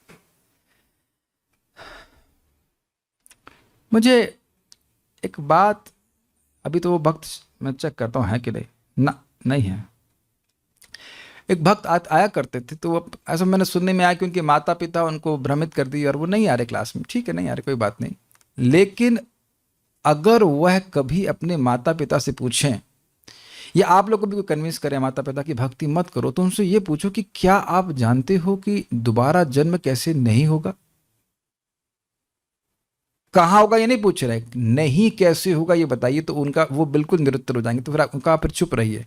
मुझे एक बात, अभी तो वो भक्त मैं चेक करता हूँ है कि नहीं है। एक भक्त आया करते थे, तो वो ऐसा मैंने सुनने में आया कि उनके माता पिता उनको भ्रमित कर दिए और वो नहीं आ रहे क्लास में। ठीक है, नहीं आ रहे, कोई बात नहीं। लेकिन अगर वह कभी अपने माता पिता से पूछें, या आप लोग को भी कोई कन्विंस करें माता पिता की भक्ति मत करो, तो उनसे ये पूछो कि क्या आप जानते हो कि दोबारा जन्म कैसे नहीं होगा? कहाँ होगा ये नहीं पूछ रहे, नहीं कैसे होगा ये बताइए, तो उनका वो बिल्कुल निरुत्तर हो जाएंगे। तो फिर उनका फिर चुप रहिए।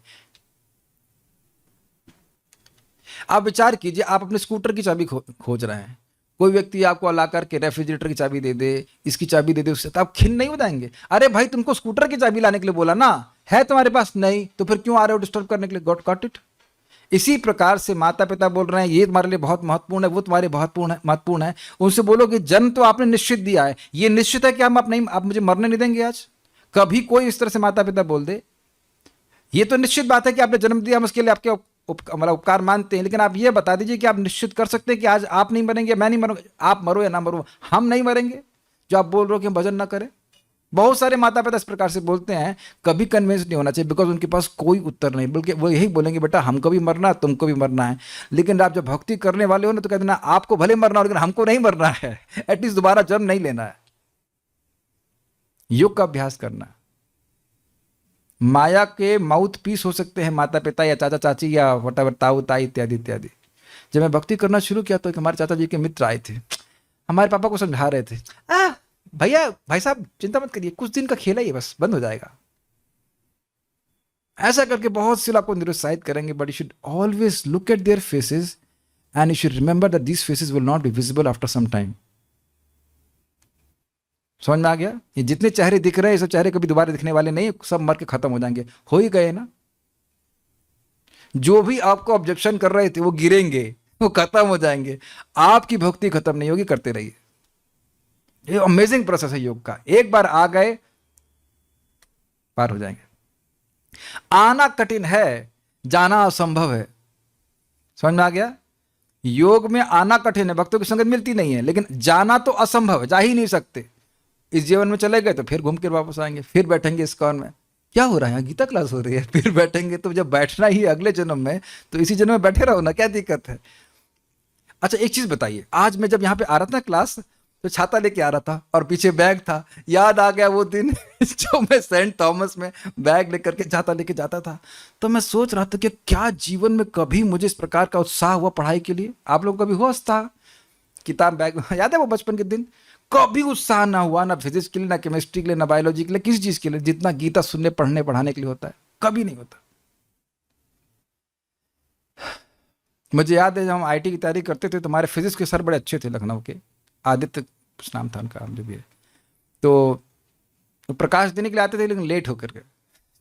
आप विचार कीजिए, आप अपने स्कूटर की चाबी खोज रहे हैं, कोई व्यक्ति आपको ला करके रेफ्रिजरेटर की चाबी दे दे, इसकी चाबी दे दे, उससे तो आप खिन्न नहीं हो जाएंगे? अरे भाई, तुमको स्कूटर की चाबी लाने के लिए बोला ना, है तुम्हारे पास नहीं, तो फिर क्यों आ रहे हो डिस्टर्ब करने के लिए? Got it. इसी प्रकार से माता पिता बोल रहे हैं ये तुम्हारे लिए बहुत महत्वपूर्ण है, वो तुम्हारे बहुत महत्वपूर्ण है, उनसे बोलो कि जन्म तो आपने निश्चित दिया है, ये निश्चित है कि आप मुझे मरने नहीं देंगे आज? कभी कोई इस तरह से माता पिता बोल दे, ये तो निश्चित बात है कि आपने जन्म दिया, हम उसके लिए आपके उपकार मानते हैं, लेकिन आप ये बता दीजिए कि आप निश्चित कर सकते हैं कि आज आप नहीं मरेंगे, मैं नहीं मरूंगा, आप मरो या ना मरो, हम नहीं मरेंगे, जो आप बोल रहे हो कि हम भजन ना करें। बहुत सारे माता पिता इस प्रकार से बोलते हैं, कभी कन्विंस नहीं होना चाहिए, बिकॉज उनके पास कोई उत्तर नहीं, बल्कि वो यही बोलेंगे बेटा हमको भी मरना है, तुमको भी मरना है। लेकिन आप जब भक्ति करने वाले हो ना, तो कहते ना आपको भले मरना हो लेकिन हमको नहीं मरना है, एटलीस्ट दोबारा जन्म नहीं लेना है। योग का अभ्यास करना। माया के माउथ पीस हो सकते हैं माता पिता या चाचा चाची या वटावर ताऊ ताई इत्यादि इत्यादि। जब मैं भक्ति करना शुरू किया तो हमारे चाचा जी के मित्र आए थे, हमारे पापा को समझा रहे थे, भैया भाई साहब चिंता मत करिए, कुछ दिन का खेल है ये, बस बंद हो जाएगा। ऐसा करके बहुत से लोग आपको निरुत्साहित करेंगे, but you should always look at their faces and you should remember that these faces will not be visible after some time. समझ में आ गया? ये जितने चेहरे दिख रहे हैं, ये सब चेहरे कभी दोबारा दिखने वाले नहीं, सब मर के खत्म हो जाएंगे, हो ही गए ना। जो भी आपको ऑब्जेक्शन कर रहे थे वो गिरेंगे, वो खत्म हो जाएंगे। आपकी भक्ति खत्म नहीं होगी, करते रहिए। ये अमेजिंग प्रोसेस है योग का, एक बार आ गए पार हो जाएंगे। आना कठिन है, जाना असंभव है। समझ में आ गया? योग में आना कठिन है, भक्तों की संगत मिलती नहीं है, लेकिन जाना तो असंभव है, जा ही नहीं सकते। इस जीवन में चले गए तो फिर घूम के वापस आएंगे, फिर बैठेंगे इस्कॉन में। क्या हो रहा है यहाँ, गीता क्लास हो रही है, फिर बैठेंगे। तो जब बैठना ही अगले जन्म में, तो इसी जन्म में बैठे रहो ना, क्या दिक्कत है? अच्छा एक चीज बताइए, आज मैं जब यहाँ पे आ रहा था क्लास, तो छाता लेके आ रहा था और पीछे बैग था। याद आ गया वो दिन जो मैं सेंट थॉमस में बैग लेकर के छाता लेके जाता था। तो मैं सोच रहा था कि क्या जीवन में कभी मुझे इस प्रकार का उत्साह हुआ पढ़ाई के लिए? आप लोग कभी हुआ उत्साह? किताब बैग में, याद है वो बचपन के दिन? कभी उत्साह ना हुआ, ना फिजिक्स के लिए, ना केमिस्ट्री के लिए, ना बायोलॉजी के लिए, किसी चीज के लिए, जितना गीता सुनने पढ़ने पढ़ाने के लिए होता है, कभी नहीं होता। मुझे याद है जब हम आईटी की तैयारी करते थे तो हमारे फिजिक्स के सर बड़े अच्छे थे, लखनऊ के, आदित्य नाम था उनका, जो भी है। तो प्रकाश देने के लिए आते थे, लेकिन लेट होकर के।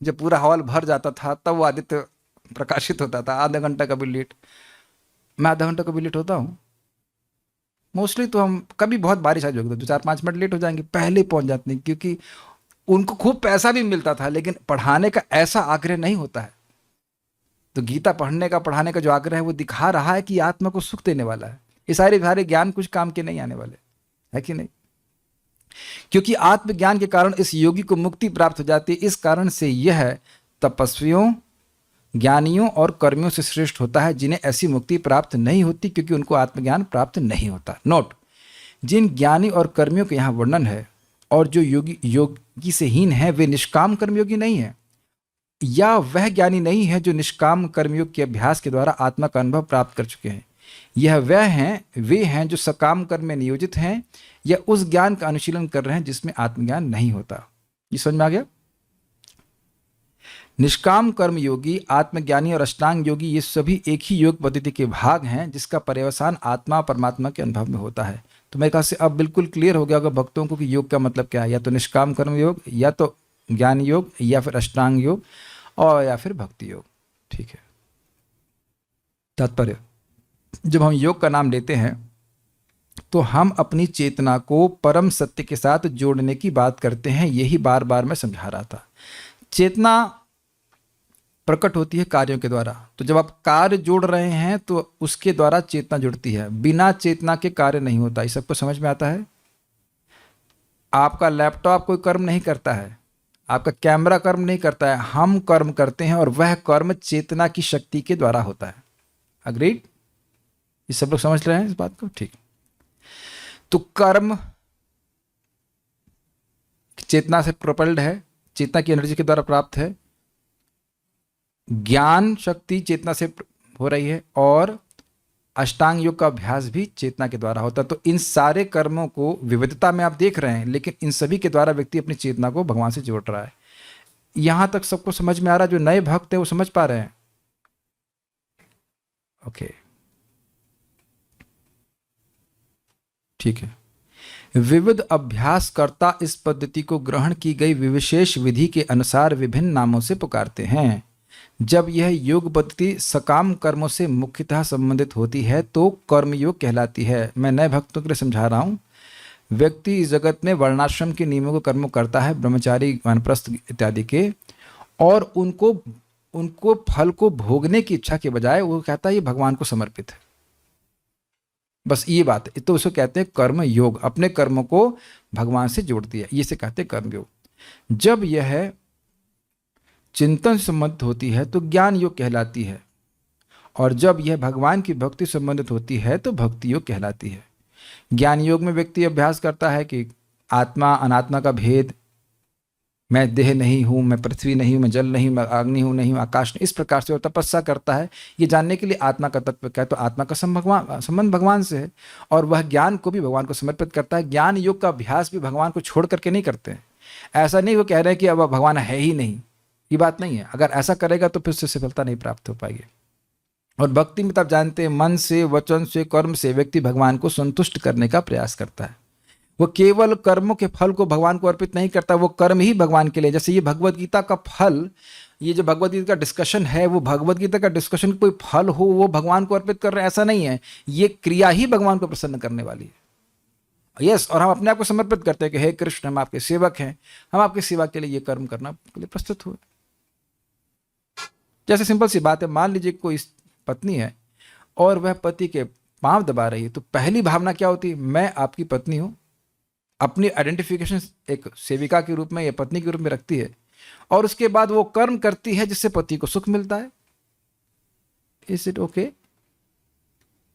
जब पूरा हॉल भर जाता था तब वो आदित्य प्रकाशित होता था, आधा घंटा कभी लेट। मैं आधा घंटा कभी लेट होता हूँ मोस्टली। तो हम कभी बहुत बारिश आ जाएगी तो 4-5 मिनट लेट हो जाएंगे, पहले पहुंच जाते हैं, क्योंकि उनको खूब पैसा भी मिलता था, लेकिन पढ़ाने का ऐसा आग्रह नहीं होता है। तो गीता पढ़ने का पढ़ाने का जो आग्रह है वो दिखा रहा है कि आत्मा को सुख देने वाला है। ये सारे ज्ञान कुछ काम के नहीं आने वाले, है कि नहीं? क्योंकि आत्मज्ञान के कारण इस योगी को मुक्ति प्राप्त हो जाती है। इस कारण से यह तपस्वियों, ज्ञानियों और कर्मियों से श्रेष्ठ होता है, जिन्हें ऐसी मुक्ति प्राप्त नहीं होती, क्योंकि उनको आत्मज्ञान प्राप्त नहीं होता। नोट, जिन ज्ञानी और कर्मियों के यहाँ वर्णन है, और जो योगी से हीन है, वे निष्काम कर्मयोगी नहीं है, या वह ज्ञानी नहीं है जो निष्काम कर्मयोग के अभ्यास के द्वारा आत्मा का अनुभव प्राप्त कर चुके हैं। यह वे हैं जो सकाम कर्म में नियोजित हैं, या उस ज्ञान का अनुशीलन कर रहे हैं जिसमें आत्मज्ञान नहीं होता। ये समझ में आ गया? निष्काम कर्म योगी, आत्मज्ञानी और अष्टांग योगी ये सभी एक ही योग पद्धति के भाग हैं जिसका पर्यवसान आत्मा परमात्मा के अनुभव में होता है। तो मेरे ख्याल से अब बिल्कुल क्लियर हो गया होगा भक्तों को कि योग का मतलब क्या है, या तो निष्काम कर्म योग, या तो ज्ञान योग, या फिर अष्टांग योग, और या फिर भक्ति योग। ठीक है। तात्पर्य, जब हम योग का नाम लेते हैं तो हम अपनी चेतना को परम सत्य के साथ जोड़ने की बात करते हैं। यही बार बार मैं समझा रहा था। चेतना प्रकट होती है कार्यों के द्वारा। तो जब आप कार्य जोड़ रहे हैं तो उसके द्वारा चेतना जुड़ती है। बिना चेतना के कार्य नहीं होता। ये सबको समझ में आता है? आपका लैपटॉप कोई कर्म नहीं करता है, आपका कैमरा कर्म नहीं करता है, हम कर्म करते हैं और वह कर्म चेतना की शक्ति के द्वारा होता है। अग्रीड? ये सब लोग समझ रहे हैं इस बात को? ठीक। तो कर्म चेतना से प्रोपेल्ड है, चेतना की एनर्जी के द्वारा प्राप्त है। ज्ञान शक्ति चेतना से हो रही है, और अष्टांग योग का अभ्यास भी चेतना के द्वारा होता है। तो इन सारे कर्मों को विविधता में आप देख रहे हैं, लेकिन इन सभी के द्वारा व्यक्ति अपनी चेतना को भगवान से जोड़ रहा है। यहां तक सबको समझ में आ रहा है? जो नए भक्त है वो समझ पा रहे हैं? ओके, ठीक है। विविध अभ्यासकर्ता इस पद्धति को ग्रहण की गई विशेष विधि के अनुसार विभिन्न नामों से पुकारते हैं। जब यह योग पद्धति सकाम कर्मों से मुख्यतः संबंधित होती है तो कर्मयोग कहलाती है। मैं नए भक्तों के लिए समझा रहा हूं। व्यक्ति इस जगत में वर्णाश्रम के नियमों को कर्म करता है, ब्रह्मचारी, वानप्रस्थ इत्यादि के, और उनको फल को भोगने की इच्छा के बजाय वो कहता है ये भगवान को समर्पित है। बस ये बात है। तो उसको कहते हैं कर्म योग। अपने कर्मों को भगवान से जोड़ दिया, ये से कहते हैं कर्म योग। जब यह चिंतन संबंधित होती है तो ज्ञान योग कहलाती है, और जब यह भगवान की भक्ति संबंधित होती है तो भक्ति योग कहलाती है। ज्ञान योग में व्यक्ति अभ्यास करता है कि आत्मा अनात्मा का भेद, मैं देह नहीं हूँ, मैं पृथ्वी नहीं हूँ, मैं जल नहीं हूँ, मैं अग्नि हूँ नहीं हूँ, आकाश नहीं, इस प्रकार से और तपस्या करता है ये जानने के लिए आत्मा का तत्व क्या है। तो आत्मा का संबंध भगवान से है, और वह ज्ञान को भी भगवान को समर्पित करता है। ज्ञान योग का अभ्यास भी भगवान को छोड़ करके नहीं करते हैं। ऐसा नहीं वो कह रहे हैं कि अब भगवान है ही नहीं, ये बात नहीं है। अगर ऐसा करेगा तो फिर उससे सफलता नहीं प्राप्त हो पाएगी। और भक्ति में तब जानते हैं मन से, वचन से, कर्म से व्यक्ति भगवान को संतुष्ट करने का प्रयास करता है। वो केवल कर्मों के फल को भगवान को अर्पित नहीं करता, वो कर्म ही भगवान के लिए। जैसे ये भगवत गीता का फल, ये जो भगवत गीता का डिस्कशन है, वो भगवत गीता का डिस्कशन कोई फल हो वो भगवान को अर्पित कर रहे हैं ऐसा नहीं है। ये क्रिया ही भगवान को प्रसन्न करने वाली है। यस, और हम अपने आप को समर्पित करते हैं कि हे कृष्ण, हम आपके सेवक हैं, हम आपकी सेवा के लिए ये कर्म करना के लिए प्रस्तुत हुए। जैसे सिंपल सी बात है, मान लीजिए कोई पत्नी है और वह पति के पांव दबा रही है, तो पहली भावना क्या होती है? मैं आपकी पत्नी हूं। अपनी आइडेंटिफिकेशन एक सेविका के रूप में या पत्नी के रूप में रखती है, और उसके बाद वो कर्म करती है जिससे पति को सुख मिलता है। Is it okay?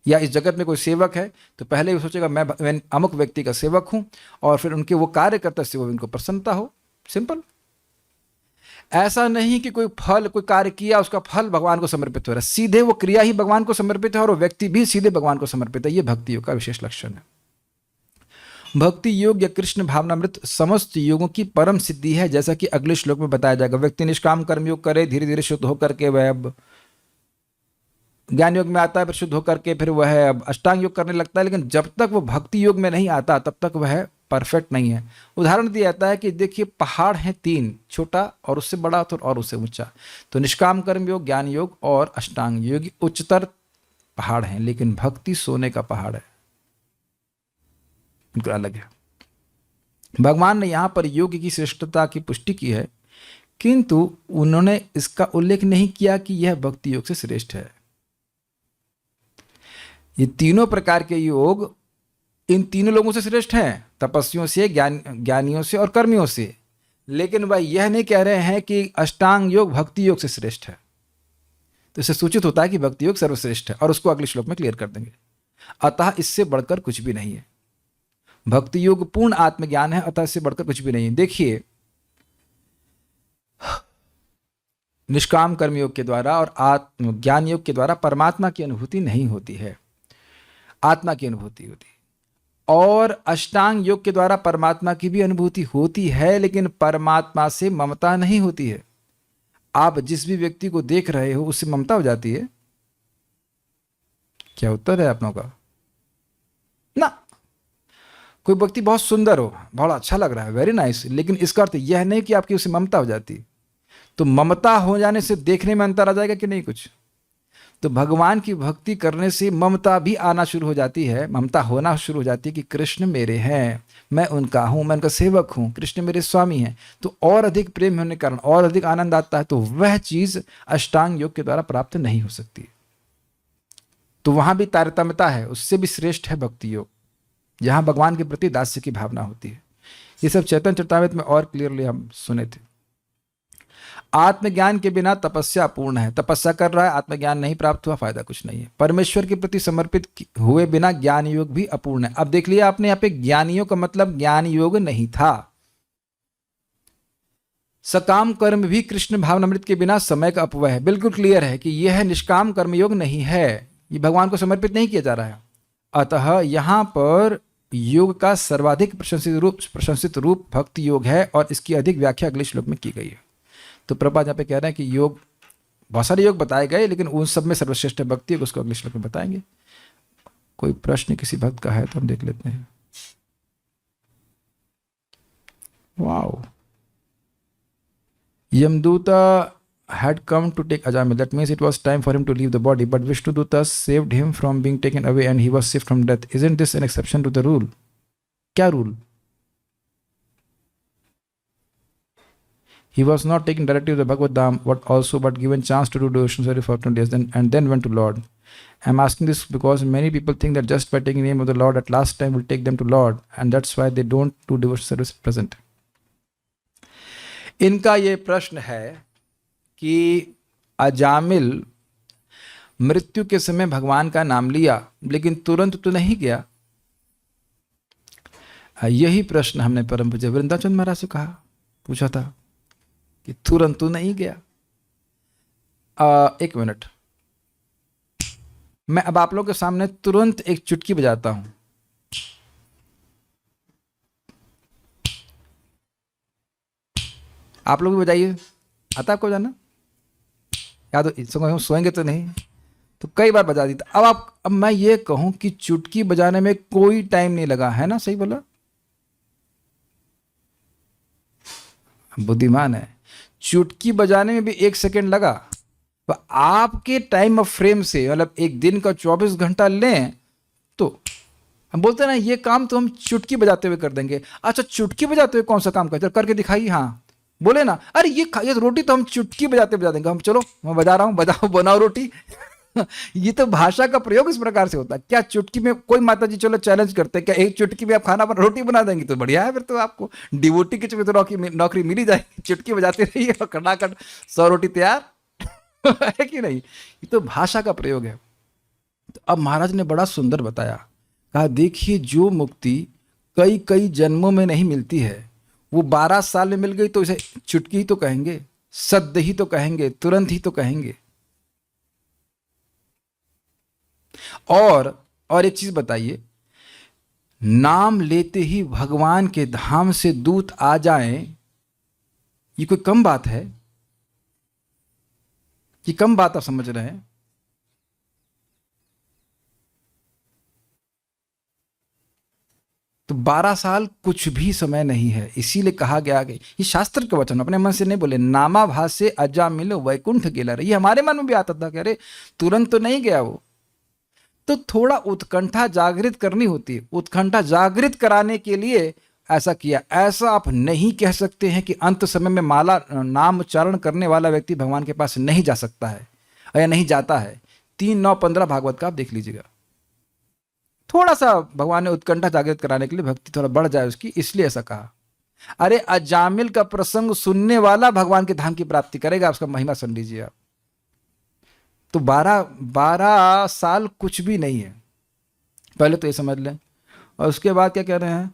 या इस जगत में कोई सेवक है तो पहले वो सोचेगा मैं अमुक व्यक्ति का सेवक हूं, और फिर उनके वो कार्य करता है वो इनको प्रसन्नता हो। सिंपल। ऐसा नहीं कि कोई फल, कोई कार्य किया उसका फल भगवान को समर्पित हो रहा है। सीधे वो क्रिया ही भगवान को समर्पित है और वो व्यक्ति भी सीधे भगवान को समर्पित है। ये भक्ति योग का विशेष लक्षण है। भक्ति योग या कृष्ण भावनामृत समस्त योगों की परम सिद्धि है, जैसा कि अगले श्लोक में बताया जाएगा। व्यक्ति निष्काम कर्म योग करे, धीरे धीरे शुद्ध होकर के वह अब ज्ञान योग में आता है, फिर शुद्ध होकर के फिर वह अब अष्टांग योग करने लगता है। लेकिन जब तक वो भक्ति योग में नहीं आता तब तक वह परफेक्ट नहीं है। उदाहरण दिया जाता है कि देखिए पहाड़ हैं 3, छोटा और उससे बड़ा और उससे ऊंचा। तो निष्काम कर्म योग, ज्ञान योग और अष्टांग योग उच्चतर पहाड़ हैं, लेकिन भक्ति सोने का पहाड़ है, उनका अलग है। भगवान ने यहां पर योग की श्रेष्ठता की पुष्टि की है, किंतु उन्होंने इसका उल्लेख नहीं किया कि यह भक्ति योग से श्रेष्ठ है। ये तीनों प्रकार के योग इन तीनों लोगों से श्रेष्ठ हैं, तपस्वियों से, ज्ञानियों से और कर्मियों से। लेकिन वह यह नहीं कह रहे हैं कि अष्टांग योग भक्ति योग से श्रेष्ठ है। तो इससे सूचित होता है कि भक्ति योग सर्वश्रेष्ठ है, और उसको अगले श्लोक में क्लियर कर देंगे। अतः इससे बढ़कर कुछ भी नहीं है। भक्ति योग पूर्ण आत्मज्ञान है, अतः इससे बढ़कर कुछ भी नहीं है। देखिए, निष्काम कर्म योग के द्वारा और ज्ञान योग के द्वारा परमात्मा की अनुभूति नहीं होती है, आत्मा की अनुभूति होती है। और अष्टांग योग के द्वारा परमात्मा की भी अनुभूति होती है, लेकिन परमात्मा से ममता नहीं होती है। आप जिस भी व्यक्ति को देख रहे हो उससे ममता हो जाती है? क्या उत्तर है आप लोगों का? ना। कोई व्यक्ति बहुत सुंदर हो, बहुत अच्छा लग रहा है, वेरी नाइस, लेकिन इसका अर्थ यह नहीं कि आपकी उससे ममता हो जाती। तो ममता हो जाने से देखने में अंतर आ जाएगा कि नहीं कुछ? तो भगवान की भक्ति करने से ममता भी आना शुरू हो जाती है, ममता होना शुरू हो जाती है कि कृष्ण मेरे हैं, मैं उनका हूं, मैं उनका सेवक हूं, कृष्ण मेरे स्वामी हैं। तो और अधिक प्रेम होने के कारण और अधिक आनंद आता है। तो वह चीज अष्टांग योग के द्वारा प्राप्त नहीं हो सकती। तो वहां भी तारतम्यता है, उससे भी श्रेष्ठ है भक्ति योग, जहां भगवान के प्रति दास्य की भावना होती है। ये सब चैतन्य चरितामृत में और क्लियरली हम सुने थे। आत्मज्ञान के बिना तपस्या अपूर्ण है। तपस्या कर रहा है, आत्मज्ञान नहीं प्राप्त हुआ, फायदा कुछ नहीं है। परमेश्वर के प्रति समर्पित हुए बिना ज्ञान योग भी अपूर्ण है। अब देख लिया आपने, यहाँ पे ज्ञानियों का मतलब ज्ञान योग नहीं था। सकाम कर्म भी कृष्ण भावनामृत के बिना समय का अपव्यय है। बिल्कुल क्लियर है कि यह निष्काम कर्मयोग नहीं है, ये भगवान को समर्पित नहीं किया जा रहा है। अतः यहां पर योग का सर्वाधिक प्रशंसित रूप भक्ति योग है, और इसकी अधिक व्याख्या अगले श्लोक में की गई है। तो प्रभुपाद यहाँ पे कह रहे हैं कि योग, बहुत सारे योग बताए गए, लेकिन उन सब में सर्वश्रेष्ठ भक्ति योग, उसको अगले श्लोक में बताएंगे। कोई प्रश्न किसी भक्त का है तो हम देख लेते हैं। Wow, Yamduta had come to take Ajamil. That means it was time for him to leave the body. But Vishnuduta saved him from being taken away and he was saved from death. Isn't this an exception to the rule? क्या rule? He was not taken directly to the Bhagavad Dham, but given chance to do devotional service for 20 days and then went to Lord. I'm asking this because many people think that just by taking the name of the Lord at last time will take them to Lord, and that's why they don't do devotional service at present. इनका ये प्रश्न है कि अजामिल मृत्यु के समय भगवान का नाम लिया लेकिन तुरंत तो नहीं गया। यही प्रश्न हमने परम पूज्य वृंदाचंद महाराज से पूछा था कि तुरंत तो नहीं गया। एक मिनट, मैं अब आप लोगों के सामने तुरंत एक चुटकी बजाता हूं। आप लोग भी बजाइए, आता आपको बजाना? या तो सोएंगे तो नहीं, तो कई बार बजा दी। अब मैं ये कहूं कि चुटकी बजाने में कोई टाइम नहीं लगा, है ना? सही बोला? बुद्धिमान है। चुटकी बजाने में भी 1 सेकेंड लगा। तो आपके टाइम ऑफ फ्रेम से, मतलब एक दिन का 24 घंटा लें तो हम बोलते हैं ना, ये काम तो हम चुटकी बजाते हुए कर देंगे। अच्छा, चुटकी बजाते हुए कौन सा काम करते, करके दिखाइए। हाँ बोले ना, अरे ये रोटी तो हम चुटकी बजाते बजा देंगे। हम चलो, मैं बजा रहा हूं, बजाओ, बनाओ रोटी। ये तो भाषा का प्रयोग इस प्रकार से होता है। क्या चुटकी में कोई माता जी चलो चैलेंज करते हैं, क्या एक चुटकी में आप रोटी बना देंगी? तो बढ़िया है, फिर तो आपको डिवोटी की तो नौकरी मिल ही जाएगी। चुटकी बजाते रहिए और कड़ाकड़ 100 रोटी तैयार। है कि नहीं? ये तो भाषा का प्रयोग है। तो अब महाराज ने बड़ा सुंदर बताया, कहा देखिए, जो मुक्ति कई कई जन्मों में नहीं मिलती है, वो 12 साल में मिल गई तो इसे चुटकी ही तो कहेंगे, सद्य ही तो कहेंगे, तुरंत ही तो कहेंगे। और एक चीज बताइए, नाम लेते ही भगवान के धाम से दूत आ जाएं, ये कोई कम बात है? ये कम बात आप समझ रहे हैं? तो 12 साल कुछ भी समय नहीं है। इसीलिए कहा गया कि ये शास्त्र के वचन, अपने मन से नहीं बोले। नामा भाष्य अजामिल वैकुंठ गेला। ये हमारे मन में भी आता था कि अरे तुरंत तो नहीं गया वो। तो थोड़ा उत्कंठा जागृत करनी होती है। उत्कंठा जागृत कराने के लिए ऐसा किया। ऐसा आप नहीं कह सकते हैं कि अंत समय में माला नाम उच्चारण करने वाला व्यक्ति भगवान के पास नहीं जा सकता है या नहीं जाता है। 3:9-15 भागवत का आप देख लीजिएगा। थोड़ा सा भगवान ने उत्कंठा जागृत कराने के लिए, भक्ति थोड़ा बढ़ जाए उसकी, इसलिए ऐसा कहा। अरे अजामिल का प्रसंग सुनने वाला भगवान के धाम की प्राप्ति करेगा, उसका महिमा सुन लीजिए आप। तो 12 साल कुछ भी नहीं है, पहले तो ये समझ लें। और उसके बाद क्या कह रहे हैं?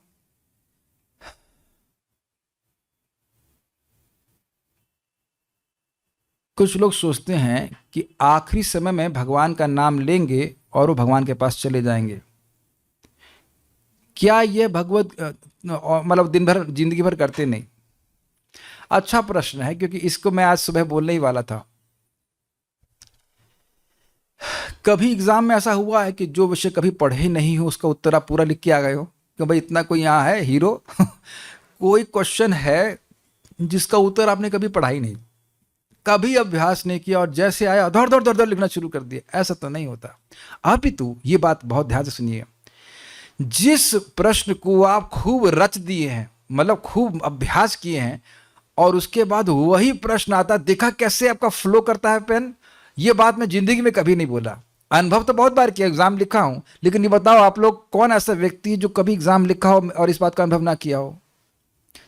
कुछ लोग सोचते हैं कि आखिरी समय में भगवान का नाम लेंगे और वो भगवान के पास चले जाएंगे। क्या ये भगवत मतलब दिन भर जिंदगी भर करते नहीं? अच्छा प्रश्न है, क्योंकि इसको मैं आज सुबह बोलने ही वाला था। कभी एग्जाम में ऐसा हुआ है कि जो विषय कभी पढ़े ही नहीं हो उसका उत्तर आप पूरा लिख के आ गए हो कि भाई इतना कोई यहाँ है हीरो कोई क्वेश्चन है जिसका उत्तर आपने कभी पढ़ा ही नहीं, कभी अभ्यास नहीं किया और जैसे आया धड़ धड़ धड़ धड़ लिखना शुरू कर दिया? ऐसा तो नहीं होता। अपितु ये बात बहुत ध्यान से सुनिए, जिस प्रश्न को आप खूब रच दिए हैं, मतलब खूब अभ्यास किए हैं, और उसके बाद वही प्रश्न आता, देखा कैसे आपका फ्लो करता है पेन। ये बात मैं जिंदगी में कभी नहीं बोला, अनुभव तो बहुत बार किया, एग्जाम लिखा हूं, लेकिन ये बताओ आप लोग कौन ऐसा व्यक्ति है जो कभी एग्जाम लिखा हो और इस बात का अनुभव ना किया हो?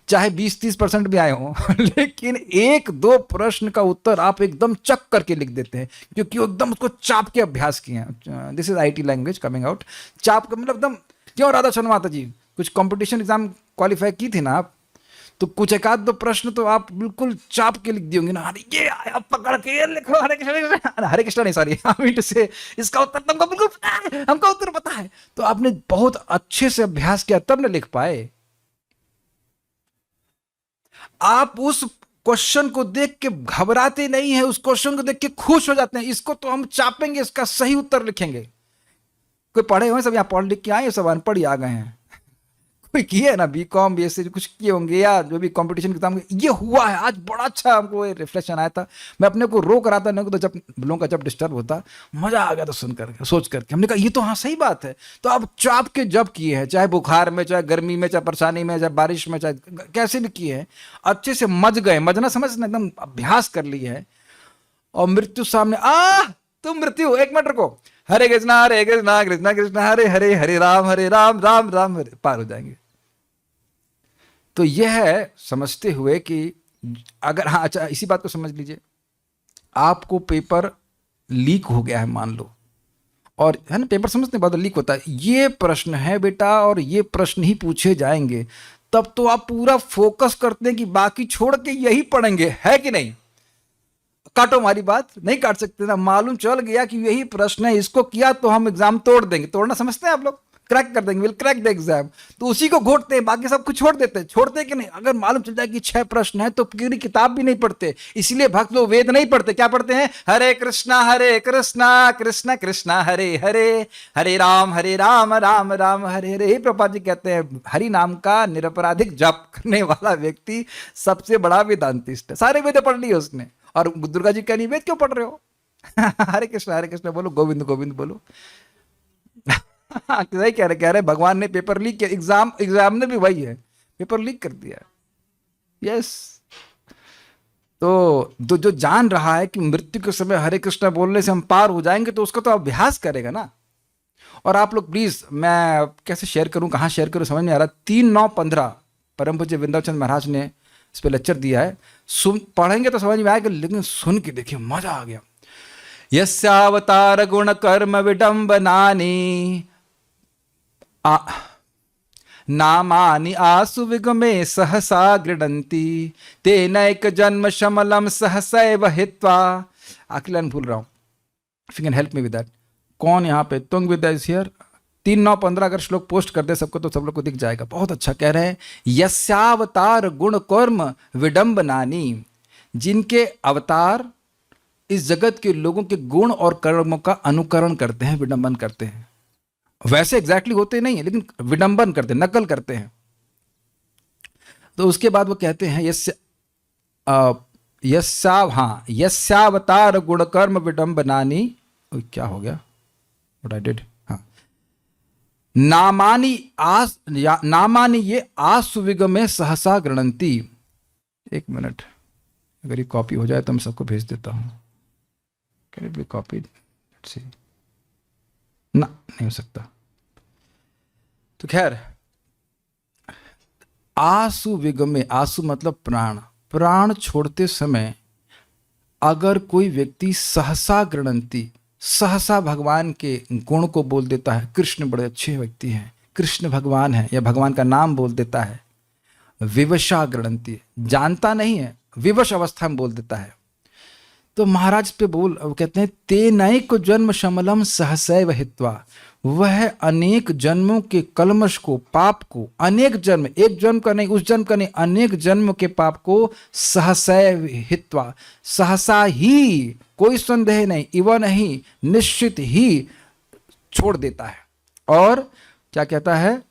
चाहे 20-30% भी आए हो लेकिन एक दो प्रश्न का उत्तर आप एकदम चक करके लिख देते हैं, क्योंकि एकदम उसको चाप के अभ्यास किए हैं। This is IT language coming out. चाप का मतलब एकदम, क्यों राधा शर्मा जी कुछ कंपटीशन एग्जाम क्वालिफाई की थी ना आप, तो कुछ एक आध दो प्रश्न तो आप बिल्कुल चाप के लिख दिए होंगे ना, अरे ये आया पकड़ के ये लिखो, हरे कृष्ण नहीं, सॉरी मीट से इसका उत्तर तुमको बिल्कुल पता है, हमको उत्तर पता है। तो आपने बहुत अच्छे से अभ्यास किया तब न लिख पाए। आप उस क्वेश्चन को देख के घबराते नहीं है, उस क्वेश्चन को देख के खुश हो जाते हैं, इसको तो हम चापेंगे, इसका सही उत्तर लिखेंगे। कोई पढ़े हुए सब यहाँ पढ़ लिख के आए, सब अनपढ़ ही आ गए हैं। कोई किए ना BCom BSc कुछ किए होंगे या जो भी कंपटीशन के काम, ये हुआ है आज बड़ा अच्छा हमको रिफ्लेक्शन आया था। मैं अपने को रोक रहा था, नहीं तो जब लोगों का जब डिस्टर्ब होता मजा आ गया था सुन करके, सोच करके हमने कहा ये तो हाँ सही बात है। तो आप चाप के जब किए हैं, चाहे बुखार में, चाहे गर्मी में, चाहे परेशानी में, चाहे बारिश में, चाहे कैसे भी किए हैं, अच्छे से मज गए, मजना समझना एकदम अभ्यास कर लिए है, और मृत्यु सामने तुम मृत्यु 1 मिनट रुको, हरे कृष्णा कृष्णा कृष्णा हरे हरे, हरे राम राम राम हरे, पार हो जाएंगे। तो यह है समझते हुए कि अगर, हाँ अच्छा इसी बात को समझ लीजिए, आपको पेपर लीक हो गया है मान लो, और है ना पेपर समझने बाद लीक होता है, ये प्रश्न है बेटा और ये प्रश्न ही पूछे जाएंगे, तब तो आप पूरा फोकस करते हैं कि बाकी छोड़ के यही पढ़ेंगे, है कि नहीं? काटो हमारी बात, नहीं काट सकते ना, मालूम चल गया कि यही प्रश्न है, इसको किया तो हम एग्जाम तोड़ देंगे। तोड़ना समझते हैं आप लोग? क्रैक कर देंगे, विल क्रैक द एग्जाम, तो उसी को घोटते हैं, बाकी सब कुछ छोड़ देते हैं। छोड़ते कि नहीं? अगर मालूम चल जाए कि 6 प्रश्न है तो पूरी किताब भी नहीं पढ़ते। इसलिए भक्त लोग वेद नहीं पढ़ते, क्या पढ़ते हैं? हरे कृष्णा कृष्ण कृष्णा हरे हरे, हरे राम राम राम हरे हरे। ही प्रभुपाद जी कहते हैं हरि नाम का निरपराधिक जप करने वाला व्यक्ति सबसे बड़ा वेदांतिस्ट है। सारे वेद पढ़ लिए उसने, और दुर्गा जी कह नहीं वेद क्यों पढ़ रहे हो हरे कृष्ण बोलो, गोविंद गोविंद बोलो सही कह रहे भगवान ने पेपर लीक किया, एग्जाम ने भी वही है, पेपर लीक कर दिया। यस, तो जो जान रहा है कि मृत्यु के समय हरे कृष्ण बोलने से हम पार हो जाएंगे, तो उसका तो अभ्यास करेगा ना। और आप लोग प्लीज, मैं कैसे शेयर करूं, कहां शेयर करूं समझ में आ रहा। 3-9-15 परम पूज्य वृंदावन महाराज ने इस पे लेक्चर दिया है, पढ़ेंगे तो समझ में आएगा, लेकिन सुन के देखिए मजा आ गया। यस्यावतार गुण कर्म विडंबनानि नामानि आसु विगमे सहसा गृणन्ति तेनैक जन्म शमलम सहसैव हित्वा। आखिर भूल रहा हूं, if you can help me with that. कौन यहाँ पे? तुंग विद्या इज हियर। 3-9-15 अगर श्लोक पोस्ट कर दे सबको तो सब लोग को दिख जाएगा। बहुत अच्छा कह रहे हैं, यस्यावतार गुण कर्म विडंबनानि, जिनके अवतार इस जगत के लोगों के गुण और कर्मों का अनुकरण करते हैं, विडंबन करते हैं। वैसे एग्जैक्टली होते नहीं है, लेकिन विडंबन करते हैं, नकल करते हैं। तो उसके बाद वो कहते हैं यस्यावतार गुण कर्म विडंबनानि, क्या हो गया, व्हाट आई डिड, हाँ, नामानि ये आसुविगमे सहसा गृणन्ति। 1 मिनट, अगर ये कॉपी हो जाए तो मैं सबको भेज देता हूं। Can it be copied? Let's see, ना नहीं हो सकता। तो खैर, आसु विगमे, आसु मतलब प्राण, प्राण छोड़ते समय अगर कोई व्यक्ति सहसा गृणन्ति, सहसा भगवान के गुण को बोल देता है, कृष्ण बड़े अच्छे व्यक्ति हैं, कृष्ण भगवान है, या भगवान का नाम बोल देता है, विवशा गृणन्ति, जानता नहीं है, विवश अवस्था में बोल देता है, तो महाराज पे कहते हैं तेनैक जन्म शमलम सहसैव हित्वा, वह अनेक जन्मों के कलमश को, पाप को, अनेक जन्म, एक जन्म का नहीं, उस जन्म का नहीं, अनेक जन्म के पाप को सहसैव हित्वा, सहसा ही, कोई संदेह नहीं, इवन ही, निश्चित ही छोड़ देता है। और क्या कहता है,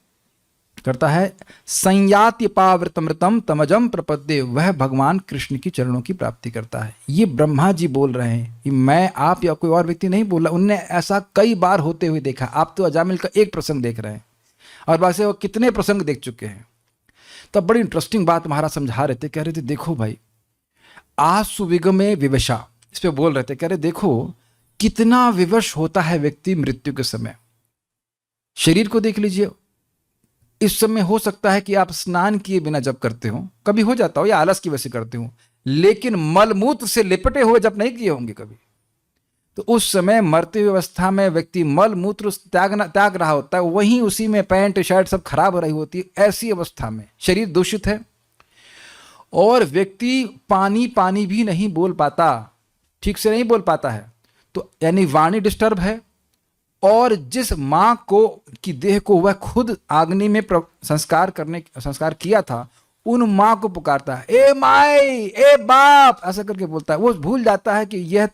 करता है, संयाति पावृतमृतम तमजम प्रपद्ये, वह भगवान कृष्ण की चरणों की प्राप्ति करता है। ये ब्रह्मा जी बोल रहे हैं, ये मैं, आप या कोई और व्यक्ति नहीं बोल रहा। उनने ऐसा कई बार होते हुए देखा। आप तो अजामिल का एक प्रसंग देख रहे हैं और वैसे वो कितने प्रसंग देख चुके हैं। तब बड़ी इंटरेस्टिंग बात महाराज समझा रहे थे, कह रहे थे देखो भाई, आसुविगमे विवशा, इस पे बोल रहे थे, कह रहे देखो कितना विवश होता है व्यक्ति मृत्यु के समय। शरीर को देख लीजिए, इस समय हो सकता है कि आप स्नान किए बिना जब करते हो, कभी हो जाता हो, या आलस की वजह से करते हो, लेकिन मलमूत्र से लिपटे हुए जब नहीं किए होंगे कभी, तो उस समय मरते हुए अवस्था में व्यक्ति मलमूत्र त्याग रहा होता है, वहीं उसी में पैंट शर्ट सब खराब हो रही होती है। ऐसी अवस्था में शरीर दूषित है और व्यक्ति पानी पानी भी नहीं बोल पाता, ठीक से नहीं बोल पाता है, तो यानी वाणी डिस्टर्ब है। और जिस माँ को की देह को वह खुद अग्नि में संस्कार किया था, उन माँ को पुकारता है, ए माई, ए बाप, ऐसा करके बोलता है। वो भूल जाता है कि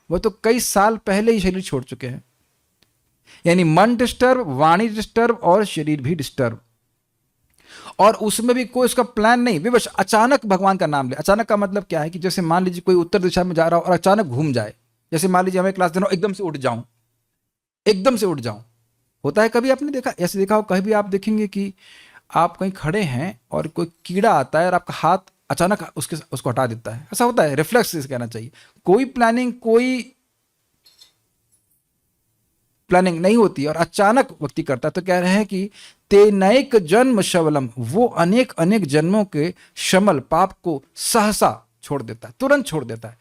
वो तो कई साल पहले ही शरीर छोड़ चुके हैं। यानी मन डिस्टर्ब, वाणी डिस्टर्ब और शरीर भी डिस्टर्ब। और उसमें भी कोई उसका प्लान नहीं, विवश अचानक भगवान का नाम ले। अचानक का मतलब क्या है कि जैसे मान लीजिए कोई उत्तर दिशा में जा रहा हो और अचानक घूम जाए। जैसे मान लीजिए हमें क्लास देना हो, एकदम से उठ जाऊं, होता है कभी आपने देखा, ऐसे देखा हो, कहीं भी आप देखेंगे कि आप कहीं खड़े हैं और कोई कीड़ा आता है और आपका हाथ अचानक उसको हटा देता है। ऐसा होता है, रिफ्लेक्स इसे कहना चाहिए। कोई प्लानिंग नहीं होती और अचानक व्यक्ति करता है। तो कह रहे हैं कि तेनैक जन्म शवलम, वो अनेक अनेक जन्मों के शमल पाप को सहसा छोड़ देता है, तुरंत छोड़ देता है।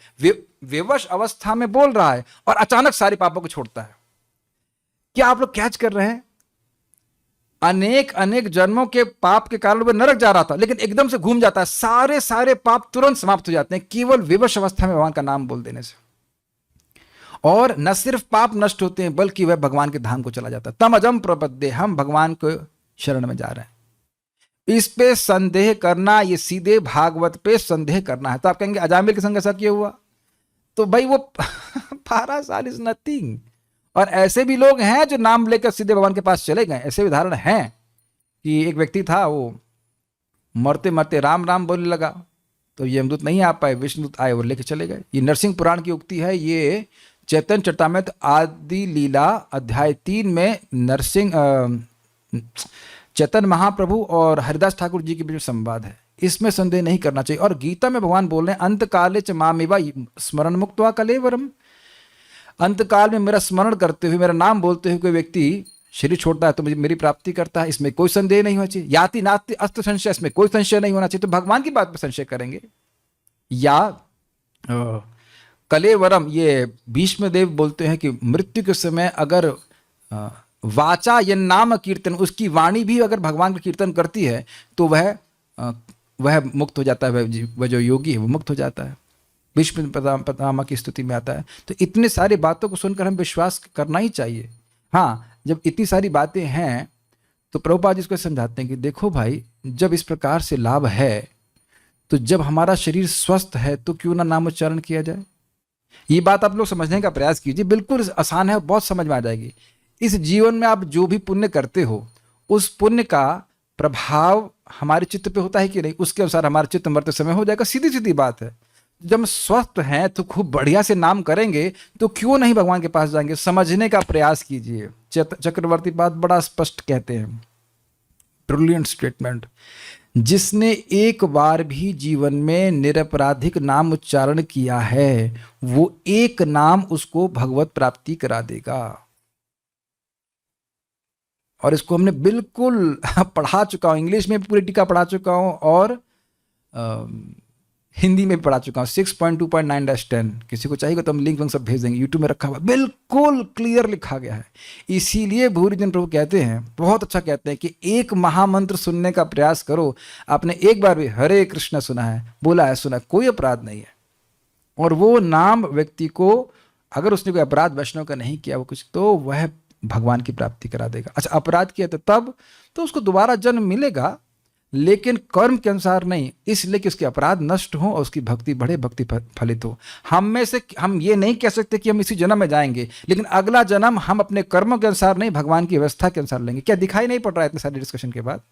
विवश अवस्था में बोल रहा है और अचानक सारे पापों को छोड़ता है। क्या आप लोग कैच कर रहे हैं? अनेक अनेक जन्मों के पाप के कारण वह नरक जा रहा था, लेकिन एकदम से घूम जाता है, सारे पाप तुरंत समाप्त हो जाते हैं केवल विवश अवस्था में भगवान का नाम बोल देने से। और न सिर्फ पाप नष्ट होते हैं, बल्कि वह भगवान के धाम को चला जाता है। तम अजम प्रपद्ये, हम भगवान को शरण में जा रहे हैं। इस पे संदेह करना, ये सीधे भागवत पे संदेह करना है। तो आप कहेंगे अजामिल के संग ऐसा क्यों हुआ? तो भाई वो 12 साल इज नथिंग। और ऐसे भी लोग हैं जो नाम लेकर सीधे भगवान के पास चले गए। ऐसे उदाहरण हैं कि एक व्यक्ति था, वो मरते मरते राम राम बोलने लगा, तो यमदूत नहीं आ पाए, विष्णुदूत आए और लेके चले गए। ये नरसिंह पुराण की उक्ति है। ये चैतन्य चरितामृत आदि लीला अध्याय 3 में नरसिंह चैतन्य महाप्रभु और हरिदास ठाकुर जी के बीच संवाद है। इसमें संदेह नहीं करना चाहिए। और गीता में भगवान बोल रहे हैं, अंत काले च मामेवा स्मरण मुक्त्वा कलेवरम, अंत काल में मेरा स्मरण करते हुए, मेरा नाम बोलते हुए कोई व्यक्ति शरीर छोड़ता है तो मुझे मेरी प्राप्ति करता है। इसमें कोई संदेह नहीं होना चाहिए। याति नास्ति अस्त्र संशय, इसमें कोई संशय नहीं होना चाहिए। तो भगवान की बात पर संशय करेंगे। या कलेवरम, ये भीष्म देव बोलते हैं कि मृत्यु के समय अगर वाचा या नाम कीर्तन, उसकी वाणी भी अगर भगवान का कीर्तन करती है तो वह मुक्त हो जाता है। वह जो योगी है वो मुक्त हो जाता है। भीष्म पितामह की स्तुति में आता है। तो इतने सारी बातों को सुनकर हम विश्वास करना ही चाहिए। हाँ, जब इतनी सारी बातें हैं तो प्रभुपाद जी इसको समझाते हैं कि देखो भाई, जब इस प्रकार से लाभ है, तो जब हमारा शरीर स्वस्थ है तो क्यों ना नाम उच्चारण किया जाए। ये बात आप लोग समझने का प्रयास कीजिए। बिल्कुल आसान है, बहुत समझ में आ जाएगी। इस जीवन में आप जो भी पुण्य करते हो, उस पुण्य का प्रभाव हमारे चित्त पे होता है कि नहीं, उसके अनुसार हमारा चित्त मरते समय हो जाएगा। सीधी सीधी बात है। जब हम स्वस्थ हैं तो खूब बढ़िया से नाम करेंगे, तो क्यों नहीं भगवान के पास जाएंगे। समझने का प्रयास कीजिए। चक्रवर्ती बात बड़ा स्पष्ट कहते हैं, ब्रिलियंट स्टेटमेंट। जिसने एक बार भी जीवन में निरपराधिक नाम उच्चारण किया है, वो एक नाम उसको भगवत प्राप्ति करा देगा। और इसको हमने बिल्कुल पढ़ा चुका हूँ, इंग्लिश में पूरी टीका पढ़ा चुका हूँ और हिंदी में भी पढ़ा चुका हूँ। 6.2.9-10 किसी को चाहिए तो हम लिंक सब भेज देंगे, यूट्यूब में रखा हुआ, बिल्कुल क्लियर लिखा गया है। इसीलिए भूरिजन प्रभु कहते हैं, बहुत अच्छा कहते हैं कि एक महामंत्र सुनने का प्रयास करो। आपने एक बार भी हरे कृष्ण सुना है, बोला है, सुना है, कोई अपराध नहीं है। और वो नाम व्यक्ति को, अगर उसने कोई अपराध वैष्णव का नहीं किया वो कुछ, तो वह भगवान की प्राप्ति करा देगा। अच्छा, अपराध किया तब तो उसको दोबारा जन्म मिलेगा, लेकिन कर्म के अनुसार नहीं, इसलिए कि उसके अपराध नष्ट हो और उसकी भक्ति बढ़े, भक्ति फलित हो। हम में से हम ये नहीं कह सकते कि हम इसी जन्म में जाएंगे, लेकिन अगला जन्म हम अपने कर्मों के अनुसार नहीं, भगवान की व्यवस्था के अनुसार लेंगे। क्या दिखाई नहीं पड़ रहा है इतने सारे डिस्कशन के बाद?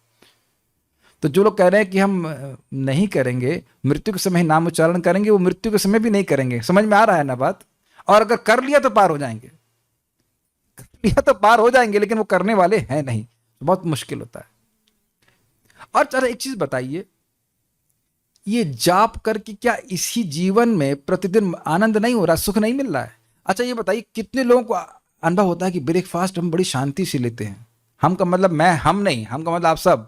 तो जो लोग कह रहे हैं कि हम नहीं करेंगे, मृत्यु के समय नाम उच्चारण करेंगे, वो मृत्यु के समय भी नहीं करेंगे। समझ में आ रहा है ना बात? और अगर कर लिया तो पार हो जाएंगे, कर लिया तो पार हो जाएंगे, लेकिन वो करने वाले हैं नहीं, बहुत मुश्किल होता है। और चलो एक चीज बताइए, ये जाप करके क्या इसी जीवन में प्रतिदिन आनंद नहीं हो रहा, सुख नहीं मिल रहा है? अच्छा ये बताइए, कितने लोगों को अनुभव होता है कि ब्रेकफास्ट हम बड़ी शांति से लेते हैं? हम का मतलब मैं, हम नहीं, हम का मतलब आप सब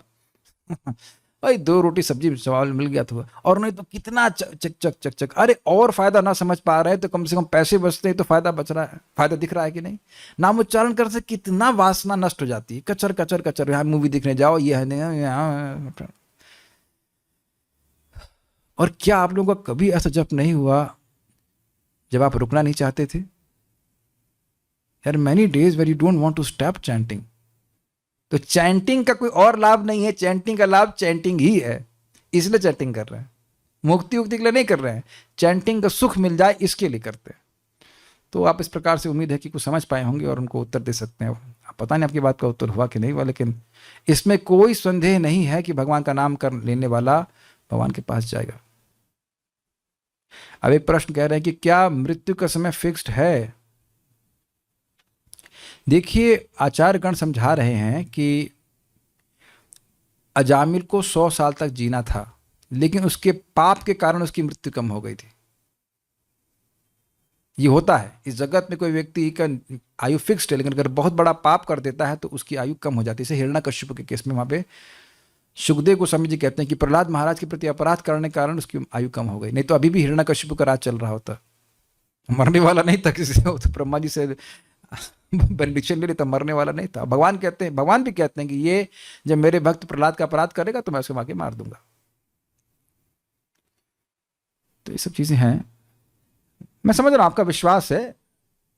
भाई 2 रोटी सब्जी चावल मिल गया तो, और नहीं तो कितना चक चक चक चक चक। अरे और फायदा ना समझ पा रहे हैं तो कम से कम पैसे बचते हैं तो फायदा बच रहा है, फायदा दिख रहा है कि नहीं? नाम उच्चारण करने से कितना वासना नष्ट हो जाती है, कचर कचर कचर। यहाँ मूवी देखने जाओ, ये है यहाँ। और क्या आप लोगों का कभी ऐसा जप नहीं हुआ जब आप रुकना नहीं चाहते थे? यार many days where you don't want to stop chanting. तो चैंटिंग का कोई और लाभ नहीं है, चैंटिंग का लाभ चैंटिंग ही है, इसलिए चैंटिंग कर रहे हैं। मुक्ति उक्ति के लिए नहीं कर रहे हैं, चैंटिंग का सुख मिल जाए इसके लिए करते हैं। तो आप इस प्रकार से उम्मीद है कि कुछ समझ पाए होंगे और उनको उत्तर दे सकते हैं। पता नहीं आपकी बात का उत्तर हुआ कि नहीं हुआ, लेकिन इसमें कोई संदेह नहीं है कि भगवान का नाम कर लेने वाला भगवान के पास जाएगा। अब एक प्रश्न कह रहे हैं कि क्या मृत्यु का समय फिक्स्ड है? देखिए, आचार्यगण समझा रहे हैं कि अजामिल को 100 साल तक जीना था, लेकिन उसके पाप के कारण उसकी मृत्यु कम हो गई थी। ये होता है इस जगत में, कोई व्यक्ति का आयु फिक्स्ड है, लेकिन अगर बहुत बड़ा पाप कर देता है तो उसकी आयु कम हो जाती है। जैसे हिरण्यकश्यप के केस में वहां पे सुखदेव गोस्वामी जी कहते हैं कि प्रहलाद महाराज के प्रति अपराध करने के कारण उसकी आयु कम हो गई, नहीं तो अभी भी हिरण्यकश्यप का राज चल रहा होता, मरने वाला नहीं था किसी से। वो तो ब्रह्मा जी से बेनिडिक्शन ले लेता, मरने वाला नहीं था। भगवान कहते हैं, भगवान भी कहते हैं कि ये जब मेरे भक्त प्रहलाद का अपराध करेगा तो मैं उसको आके मार दूंगा। तो ये सब चीजें हैं। मैं समझ रहा हूं आपका विश्वास है,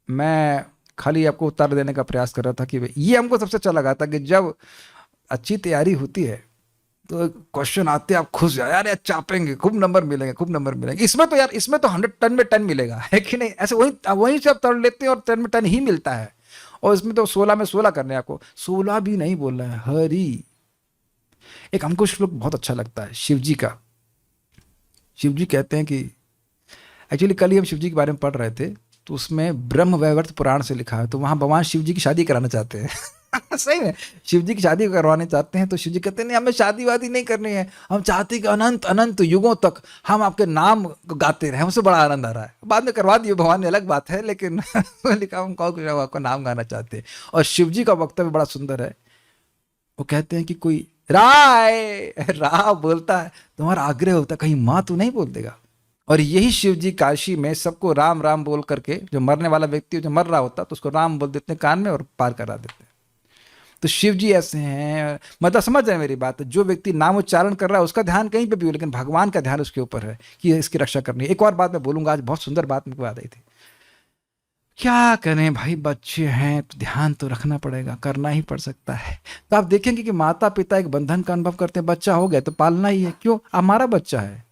मैं खाली आपको उत्तर देने का प्रयास कर रहा था कि ये हमको सबसे अच्छा लगा था कि जब अच्छी तैयारी होती है तो क्वेश्चन आते हैं, आप खुश जाए, यार चापेंगे, खूब नंबर मिलेंगे, खूब नंबर मिलेंगे। इसमें तो यार, इसमें तो 100 टन में 10 मिलेगा, है कि नहीं? ऐसे वही से आप तड़ लेते हैं और 10 में 10 ही मिलता है। और इसमें तो 16 में 16 करने, आपको 16 भी नहीं बोलना है, हरि। एक हमको श्लोक बहुत अच्छा लगता है शिव जी का। शिव जी कहते हैं कि एक्चुअली कल ही हम शिव जी के बारे में पढ़ रहे थे, तो उसमें ब्रह्म वैवर्त पुराण से लिखा है, तो वहां भगवान शिव जी की शादी कराना चाहते हैं। सही में शिव जी की शादी करवाने चाहते हैं, तो शिव जी कहते हैं नहीं, हमें शादी वादी नहीं करनी है, हम चाहते हैं कि अनंत अनंत युगों तक हम आपके नाम गाते रहे, हमसे बड़ा आनंद आ रहा है। बाद में करवा दिए भगवान ने, अलग बात है, लेकिन लिखा हम कौन आपका नाम गाना चाहते हैं। और शिव जी का वक्तव्य बड़ा सुंदर है। वो कहते हैं कि कोई रा बोलता है, तुम्हारा आग्रह होता है कहीं माँ तो नहीं बोल देगा। और यही शिव जी काशी में सबको राम राम बोल करके, जो मरने वाला व्यक्ति जो मर रहा होता तो उसको राम बोल देते हैं कान में और पार करा देते हैं। तो शिव जी ऐसे हैं, मतलब समझ रहे हैं मेरी बात? जो व्यक्ति नाम उच्चारण कर रहा है उसका ध्यान कहीं पे भी हो, लेकिन भगवान का ध्यान उसके ऊपर है कि इसकी रक्षा करनी है। एक और बात मैं बोलूंगा, आज बहुत सुंदर बात मेरे को याद आई थी। क्या करें भाई, बच्चे हैं तो ध्यान तो रखना पड़ेगा, करना ही पड़ सकता है। तो आप देखेंगे कि माता पिता एक बंधन का अनुभव करते हैं, बच्चा हो गया तो पालना ही है। क्यों? हमारा बच्चा है।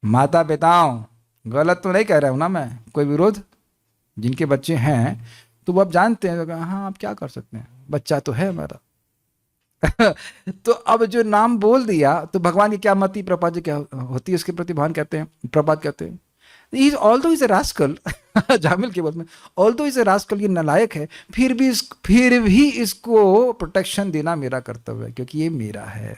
माता पिताओं, गलत तो नहीं कह रहा हूं ना मैं, कोई विरोध? जिनके बच्चे हैं तो वो अब जानते हैं, हाँ आप क्या कर सकते हैं, बच्चा तो है हमारा। तो अब जो नाम बोल दिया तो भगवान की क्या मति प्रभुपाद जी क्या होती है उसके प्रति? भगवान कहते हैं, प्रभुपाद कहते हैं, although is a rascal, Jamil के बोल में, ऑल्दो इज ए रास्कल, ये नालायक है, फिर भी इसको प्रोटेक्शन देना मेरा कर्तव्य है, क्योंकि ये मेरा है,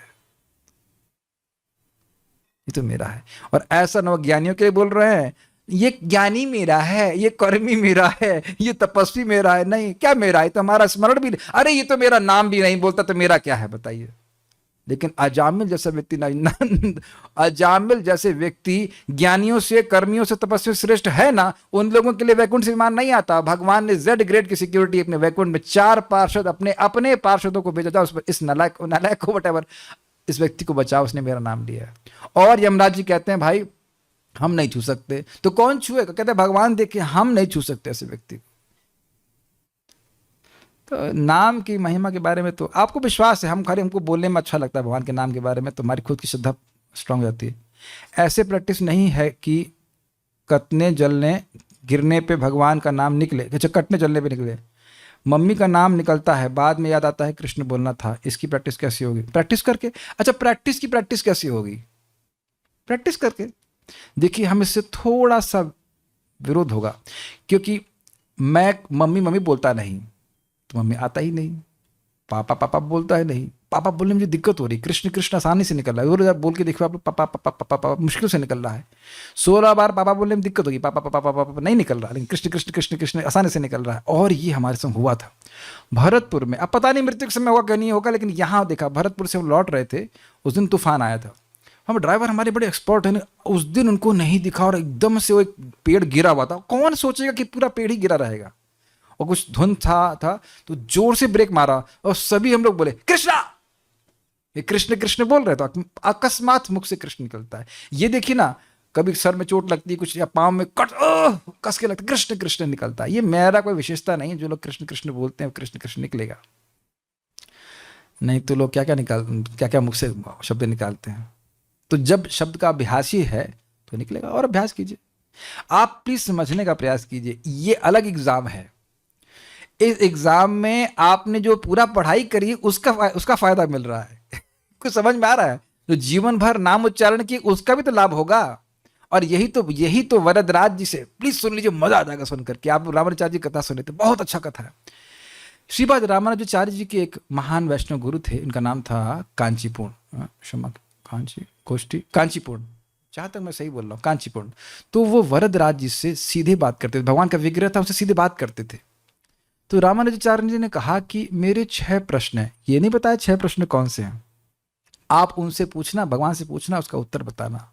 ये तो मेरा है। और ऐसा नवज्ञानियों के लिए बोल रहे हैं, ये ज्ञानी मेरा है, ये कर्मी मेरा है, ये तपस्वी मेरा है। नहीं, क्या मेरा है? तो हमारा स्मरण भी, अरे ये तो मेरा नाम भी नहीं बोलता, तो मेरा क्या है बताइए? लेकिन अजामिल जैसा व्यक्ति अजामिल जैसे व्यक्ति ज्ञानियों से, कर्मियों से, तपस्वी श्रेष्ठ है ना, उन लोगों के लिए वैकुंठ से विमान नहीं आता। भगवान ने जेड ग्रेड की सिक्योरिटी अपने वैकुंठ में 4 पार्षद अपने पार्षदों को भेजा था, उस इस नालायक को वटेवर, इस व्यक्ति को बचाओ, उसने मेरा नाम लिया। और यमराज जी कहते हैं भाई हम नहीं छू सकते। तो कौन छुएगा? कहते हैं भगवान देखिए हम नहीं छू सकते ऐसे व्यक्ति को। तो नाम की महिमा के बारे में तो आपको विश्वास है, हम खाली हमको बोलने में अच्छा लगता है भगवान के नाम के बारे में, तो हमारी खुद की श्रद्धा स्ट्रांग हो जाती है। ऐसे प्रैक्टिस नहीं है कि कटने जलने गिरने पे भगवान का नाम निकले, अच्छा कटने जलने पे निकले, मम्मी का नाम निकलता है बाद में याद आता है कृष्ण बोलना था, इसकी प्रैक्टिस कैसी होगी? प्रैक्टिस करके। अच्छा प्रैक्टिस की प्रैक्टिस कैसी होगी? प्रैक्टिस करके। देखिए हम इससे थोड़ा सा विरोध होगा, क्योंकि मैं मम्मी मम्मी बोलता नहीं तो मम्मी आता ही नहीं, पापा पापा बोलता है नहीं, पापा बोलने में मुझे दिक्कत हो रही, कृष्ण कृष्ण आसानी से निकल रहा है, और बोल के देखो आप लोग पापा पापा पापा पापा मुश्किल से निकल रहा है, 16 बार पापा बोलने में दिक्कत होगी, पापा पापा पापा पापा नहीं निकल रहा, लेकिन कृष्ण कृष्ण कृष्ण कृष्ण आसानी से निकल रहा है। और ये हमारे संग हुआ था भरतपुर में। अब पता नहीं मृत्यु के समय होगा क्या नहीं होगा, लेकिन यहाँ देखा भरतपुर से हम लौट रहे थे, उस दिन तूफान आया था, हम ड्राइवर हमारे बड़े एक्सपर्ट हैं, उस दिन उनको नहीं दिखा और एकदम से वो एक पेड़ गिरा हुआ था। कौन सोचेगा कि पूरा पेड़ ही गिरा रहेगा, और कुछ धुंध था तो जोर से ब्रेक मारा और सभी हम लोग बोले कृष्णा, ये कृष्ण कृष्ण बोल रहे, तो अकस्मात मुख से कृष्ण निकलता है। ये देखिए ना, कभी सर में चोट लगती है कुछ, या पाँव में कट कस के लगता है, कृष्ण कृष्ण निकलता है। ये मेरा कोई विशेषता नहीं है, जो लोग कृष्ण कृष्ण बोलते हैं कृष्ण कृष्ण निकलेगा, नहीं तो लोग क्या क्या मुख से शब्द निकालते हैं। तो जब शब्द का अभ्यास ही है तो निकलेगा, और अभ्यास कीजिए। आप प्लीज समझने का प्रयास कीजिए, ये अलग एग्जाम है। इस एग्जाम में आपने जो पूरा पढ़ाई करी उसका फायदा मिल रहा है कुछ समझ में आ रहा है? जो जीवन भर नाम उच्चारण की उसका भी तो लाभ होगा। और यही तो वरदराज जी से, प्लीज सुन लीजिए, मजा आ जाएगा सुनकर कि आप रामानुजाचार्य जी कथा सुने थे, बहुत अच्छा कथा है। श्रीपाद रामानुजाचार्य जी के एक महान वैष्णव गुरु थे, इनका नाम था कांचीपूर्ण, क्षमा कांचीपूर्ण, जहां तक मैं सही बोल रहा हूँ, कांचीपूर्ण। तो वो वरदराज जी से सीधे बात करते थे, भगवान का विग्रह था, उससे सीधे बात करते थे। तो रामानुजाचार्य जी ने कहा कि मेरे 6 प्रश्न हैं, ये नहीं बताया 6 प्रश्न कौन से हैं, आप उनसे पूछना, भगवान से पूछना, उसका उत्तर बताना।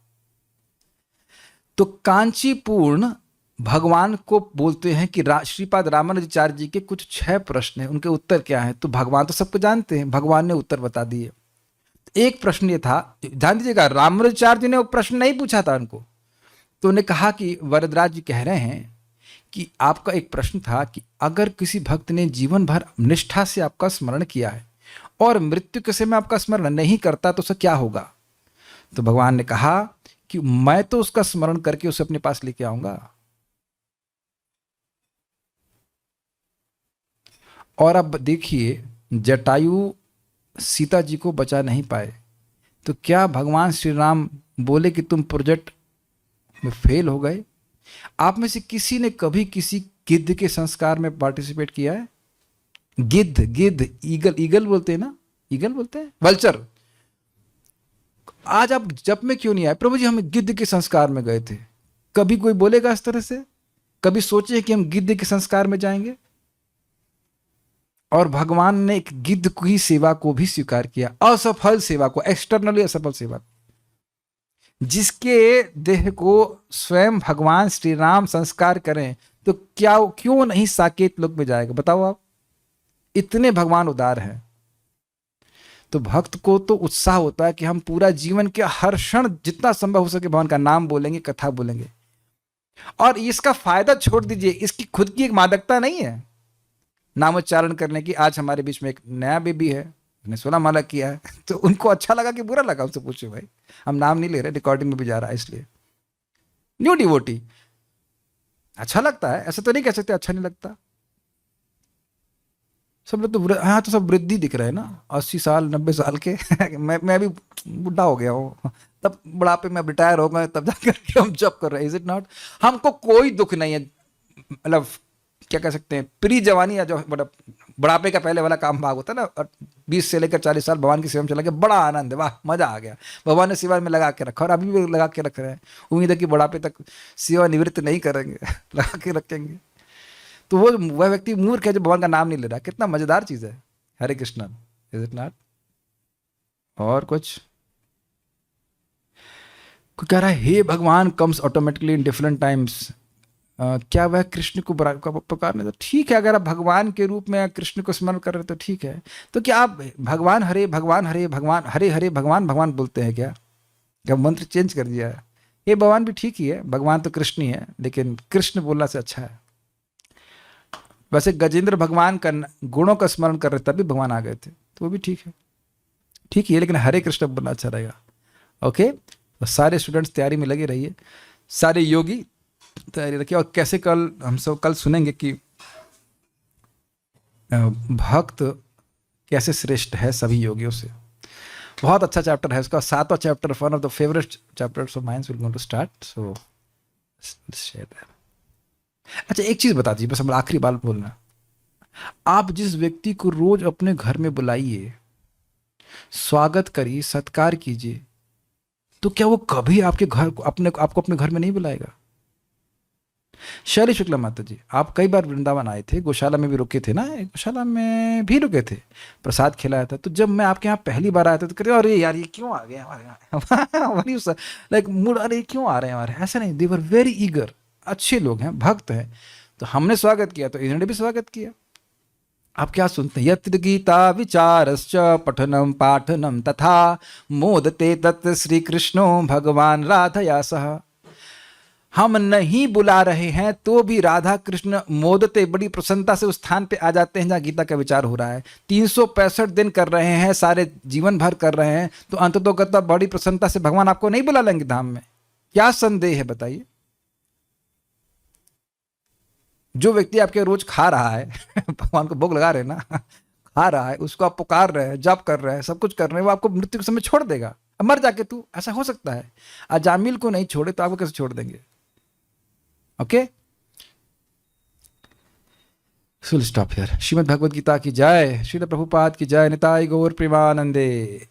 तो कांचीपूर्ण भगवान को बोलते हैं कि श्रीपाद रामानुजाचार्य जी के कुछ 6 प्रश्न हैं, उनके उत्तर क्या हैं? तो भगवान तो सबको जानते हैं, भगवान ने उत्तर बता दिए। एक प्रश्न ये था, ध्यान दीजिएगा, रामानुजाचार्य जी ने वो प्रश्न नहीं पूछा था उनको, तो उन्हें कहा कि वरदराज जी कह रहे हैं कि आपका एक प्रश्न था कि अगर किसी भक्त ने जीवन भर निष्ठा से आपका स्मरण किया है और मृत्यु के समय आपका स्मरण नहीं करता तो उसे क्या होगा? तो भगवान ने कहा कि मैं तो उसका स्मरण करके उसे अपने पास लेके आऊंगा। और अब देखिए, जटायु सीता जी को बचा नहीं पाए, तो क्या भगवान श्री राम बोले कि तुम प्रोजेक्ट में फेल हो गए? आप में से किसी ने कभी किसी गिद्ध के संस्कार में पार्टिसिपेट किया है? गिद्ध, ईगल बोलते हैं ना, ईगल बोलते हैं, वल्चर। आज आप जब में क्यों नहीं आए? प्रभु जी हम गिद्ध के संस्कार में गए थे। कभी कोई बोलेगा इस तरह से? कभी सोचे कि हम गिद्ध के संस्कार में जाएंगे? और भगवान ने एक गिद्ध की सेवा को भी स्वीकार किया, असफल सेवा को, एक्सटर्नली असफल सेवा, जिसके देह को स्वयं भगवान श्री राम संस्कार करें तो क्यों नहीं साकेत लोक में जाएगा? बताओ आप, इतने भगवान उदार हैं। तो भक्त को तो उत्साह होता है कि हम पूरा जीवन के हर क्षण जितना संभव हो सके भगवान का नाम बोलेंगे, कथा बोलेंगे। और इसका फायदा छोड़ दीजिए, इसकी खुद की एक मादकता नहीं है नामोच्चारण करने की। आज हमारे बीच में एक नया बेबी है, उसने 16 माला किया है, तो उनको अच्छा लगा कि बुरा लगा? उससे पूछो भाई, हम नाम नहीं ले रहे, रिकॉर्डिंग में भी जा रहा है, इसलिए न्यू डिवोटी अच्छा लगता है, ऐसा तो नहीं कह सकते अच्छा नहीं लगता। सब लोग तो हाँ, तो सब वृद्धि दिख रहे हैं ना, 80 साल 90 साल के मैं भी बुढ़ा हो गया हूँ, तब बुढ़ापे में रिटायर हो गए, तब जाकर के हम जॉब कर रहे हैं। Is it not? हमको कोई दुख नहीं है, मतलब क्या कह सकते हैं, प्री जवानी या जो बुढ़ापे का पहले वाला काम भाग होता है ना, 20 से लेकर 40 साल भगवान की सेवा में चला गया, बड़ा आनंद है, वाह मजा आ गया, भगवान ने सेवा में लगा के रखा और अभी भी लगा के रख रहे हैं। उम्मीद है कि बुढ़ापे तक सेवा निवृत्त नहीं करेंगे लगा के रखेंगे। तो वह व्यक्ति मूर्ख है जो भगवान का नाम नहीं ले रहा। कितना मजेदार चीज है। हरे कृष्ण, इज इट नॉट? और कुछ कह रहा है, हे भगवान comes automatically in different times. क्या वह कृष्ण को पुकारने? तो ठीक है, अगर आप भगवान के रूप में कृष्ण को स्मरण कर रहे तो ठीक है। तो क्या आप भगवान हरे भगवान हरे भगवान हरे हरे भगवान भगवान बोलते हैं क्या मंत्र चेंज कर दिया है? ये भगवान भी ठीक ही है, भगवान तो कृष्ण ही है, लेकिन कृष्ण बोलना से अच्छा है। वैसे गजेंद्र भगवान का गुणों का स्मरण कर रहे तब भी भगवान आ गए थे, तो वो भी ठीक है, ठीक है, लेकिन हरे कृष्ण बोलना अच्छा रहेगा। ओके, तो सारे स्टूडेंट्स तैयारी में लगे रहिए, सारे योगी तैयारी रखिए। और कैसे कल हम सब कल सुनेंगे कि भक्त कैसे श्रेष्ठ है सभी योगियों से। बहुत अच्छा चैप्टर है उसका, 7वां chapter, one of the favourite chapters of mines will going to start, so share that. अच्छा एक चीज बता दीजिए, बस हम आखिरी बात बोलना, आप जिस व्यक्ति को रोज अपने घर में बुलाइए, स्वागत करिए, सत्कार कीजिए, तो क्या वो कभी आपके घर आपको अपने घर में नहीं बुलाएगा? शैली शुक्ला माता जी, आप कई बार वृंदावन आए थे, गौशाला में भी रुके थे ना, गौशाला में भी रुके थे, प्रसाद खिलाया था। तो जब मैं आपके यहाँ पहली बार आया था तो कहते अरे यार ये क्यों आ गए हमारे यहाँ लाइक मूड, अरे क्यों आ रहे हैं हमारे, ऐसा नहीं, दे वर वेरी ईगर, अच्छे लोग हैं, भक्त हैं, तो हमने स्वागत किया तो इन्होंने भी स्वागत किया। आप क्या सुनते हैं, यत्र गीता विचारश्च पठनम पाठनम तथा मोदते तत् श्री कृष्णो भगवान राधया सह। हम नहीं बुला रहे हैं तो भी राधा कृष्ण मोदते, बड़ी प्रसन्नता से उस स्थान पे आ जाते हैं जहाँ गीता का विचार हो रहा है। 365 दिन कर रहे हैं, सारे जीवन भर कर रहे हैं, तो अंततोगत्वा बड़ी प्रसन्नता से भगवान आपको नहीं बुला लेंगे धाम में? क्या संदेह है बताइए? जो व्यक्ति आपके रोज खा रहा है भगवान को भोग लगा रहे हैं ना, खा रहा है, उसको आप पुकार रहे हैं, जप कर रहे हैं, सब कुछ कर रहे हैं, वो आपको मृत्यु के समय छोड़ देगा, अब मर जाके तू, ऐसा हो सकता है। अजामिल को नहीं छोड़े तो आपको कैसे छोड़ देंगे? Okay, so will stop here. Shrimad Bhagavad Gita की जय, श्रील प्रभुपाद की जय, निताई गौर प्रेमानंदे।